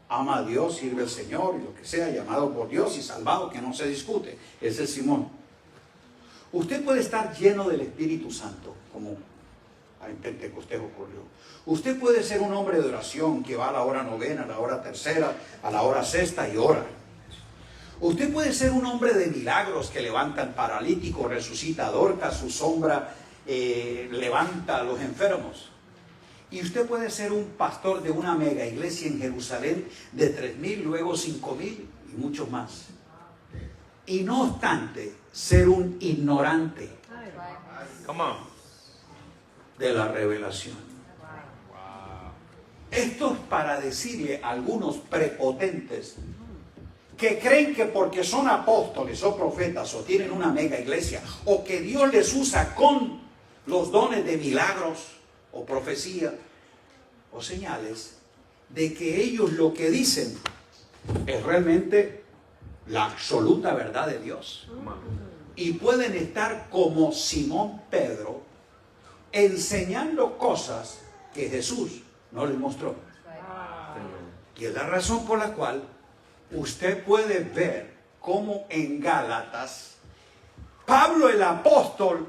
ama a Dios, sirve al Señor y lo que sea, llamado por Dios y salvado, que no se discute, ese es Simón. Usted puede estar lleno del Espíritu Santo, como en Pentecostés ocurrió. Usted puede ser un hombre de oración que va a la hora novena, a la hora tercera, a la hora sexta y ora. Usted puede ser un hombre de milagros que levanta al paralítico, resucita a Dorcas, su sombra levanta a los enfermos. Y usted puede ser un pastor de una mega iglesia en Jerusalén de 3,000, luego 5,000 y muchos más. Y no obstante, ser un ignorante de la revelación. Esto es para decirle a algunos prepotentes que creen que porque son apóstoles o profetas o tienen una mega iglesia o que Dios les usa con los dones de milagros o profecía o señales, de que ellos lo que dicen es realmente la absoluta verdad de Dios. Y pueden estar como Simón Pedro enseñando cosas que Jesús no les mostró. Y es la razón por la cual usted puede ver cómo en Gálatas Pablo el apóstol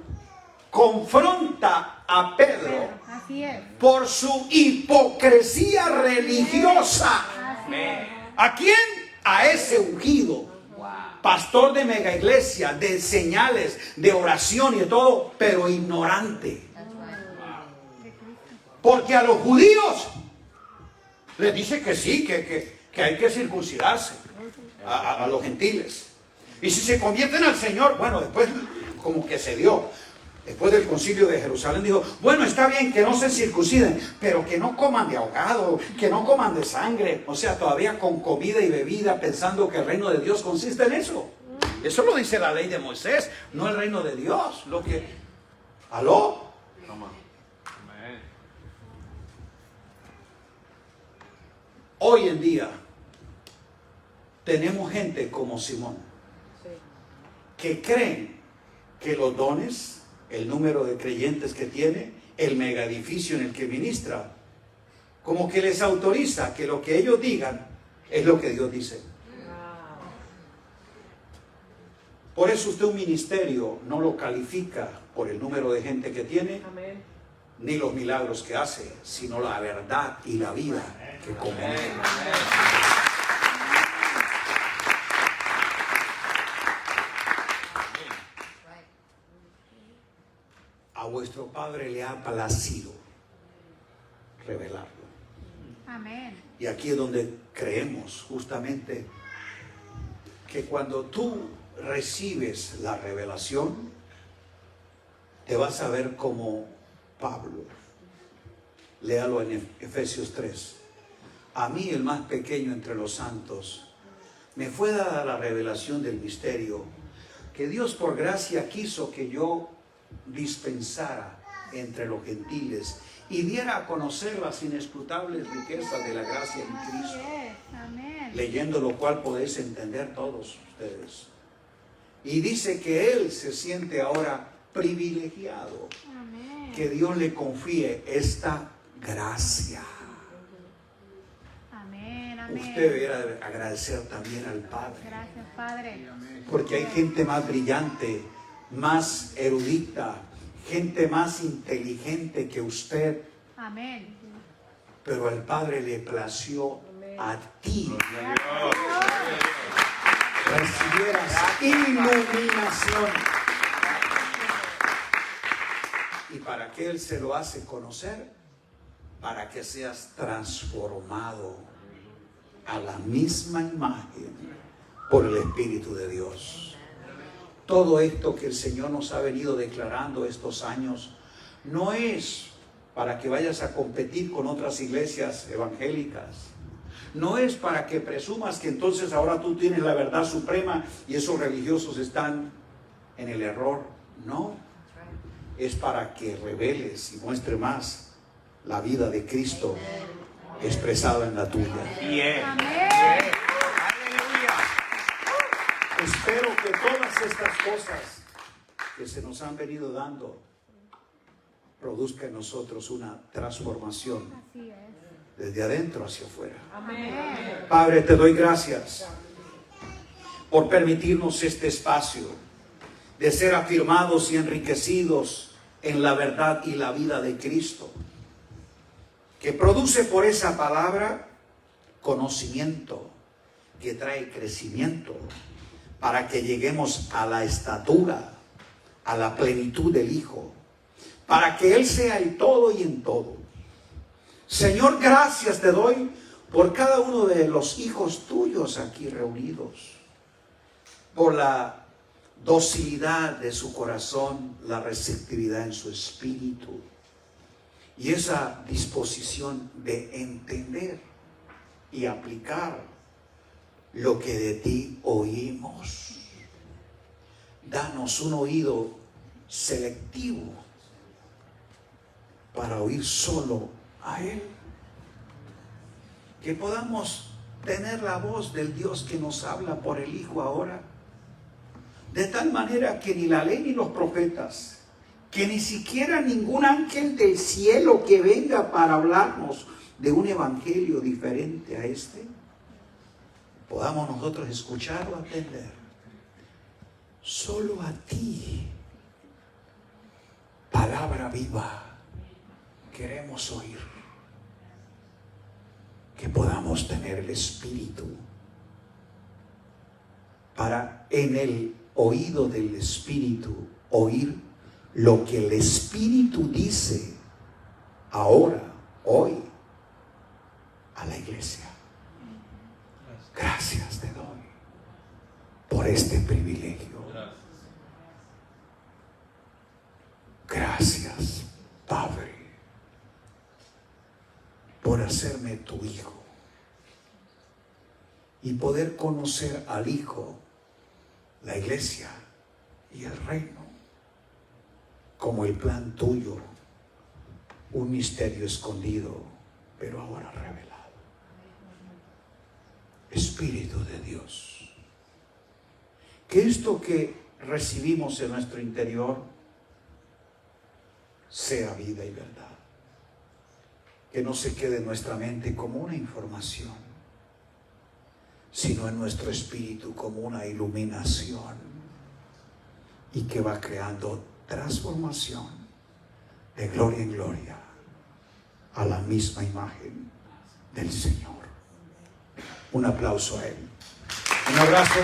confronta a Pedro Así es. por su hipocresía religiosa. Así es. ¿A quién? A ese ungido, pastor de mega iglesia, de señales, de oración y de todo, pero ignorante. Porque a los judíos les dice que sí, que hay que circuncidarse a los gentiles. Y si se convierten al Señor, bueno, después como que se dio. Después del concilio de Jerusalén dijo, bueno, está bien que no se circunciden, pero que no coman de ahogado, que no coman de sangre. O sea, todavía con comida y bebida, pensando que el reino de Dios consiste en eso. Eso lo dice la ley de Moisés, no el reino de Dios. Lo que... ¿Aló? Hoy en día tenemos gente como Simón que creen que los dones, el número de creyentes que tiene, el mega edificio en el que ministra, como que les autoriza que lo que ellos digan es lo que Dios dice. Por eso usted un ministerio no lo califica por el número de gente que tiene, ni los milagros que hace, sino la verdad y la vida que comunica. A vuestro Padre le ha placido revelarlo. Amén. Y aquí es donde creemos justamente que cuando tú recibes la revelación, te vas a ver como Pablo. Léalo en Efesios 3. A mí, el más pequeño entre los santos, me fue dada la revelación del misterio que Dios por gracia quiso que yo dispensara entre los gentiles y diera a conocer las inescrutables riquezas de la gracia en Así Cristo, es. Amén. leyendo lo cual podéis entender todos ustedes. Y dice que él se siente ahora privilegiado, Amén. que Dios le confíe esta gracia. Amén. Amén. Usted debería agradecer también al Padre, Gracias, Padre. porque hay gente más brillante, más erudita, gente más inteligente que usted, Amén. Pero al Padre le plació a ti recibieras iluminación. ¿Y para qué Él se lo hace conocer? Para que seas transformado a la misma imagen por el Espíritu de Dios. Todo esto que el Señor nos ha venido declarando estos años no es para que vayas a competir con otras iglesias evangélicas. No es para que presumas que entonces ahora tú tienes la verdad suprema y esos religiosos están en el error. No. Es para que reveles y muestre más la vida de Cristo expresada en la tuya. Bien. Amén. Espero que todas estas cosas que se nos han venido dando produzca en nosotros una transformación Así es. desde adentro hacia afuera. Amén. Padre, te doy gracias por permitirnos este espacio de ser afirmados y enriquecidos en la verdad y la vida de Cristo, que produce por esa palabra conocimiento, que trae crecimiento, para que lleguemos a la estatura, a la plenitud del Hijo, para que Él sea el todo y en todo. Señor, gracias te doy por cada uno de los hijos tuyos aquí reunidos, por la docilidad de su corazón, la receptividad en su espíritu y esa disposición de entender y aplicar lo que de ti oímos. Danos un oído selectivo para oír solo a Él. Que podamos tener la voz del Dios que nos habla por el Hijo ahora. De tal manera que ni la ley ni los profetas, que ni siquiera ningún ángel del cielo que venga para hablarnos de un evangelio diferente a este, podamos nosotros escuchar o atender. Solo a ti, palabra viva, queremos oír. Que podamos tener el Espíritu para en el oído del Espíritu oír lo que el Espíritu dice ahora, hoy, a la iglesia. Gracias te doy por este privilegio. Gracias, Padre, por hacerme tu Hijo y poder conocer al Hijo, la iglesia y el reino como el plan tuyo, un misterio escondido, pero ahora revelado. Espíritu de Dios, que esto que recibimos en nuestro interior sea vida y verdad. Que no se quede en nuestra mente como una información, sino en nuestro espíritu como una iluminación, y que va creando transformación de gloria en gloria a la misma imagen del Señor. Un aplauso a Él. Un abrazo.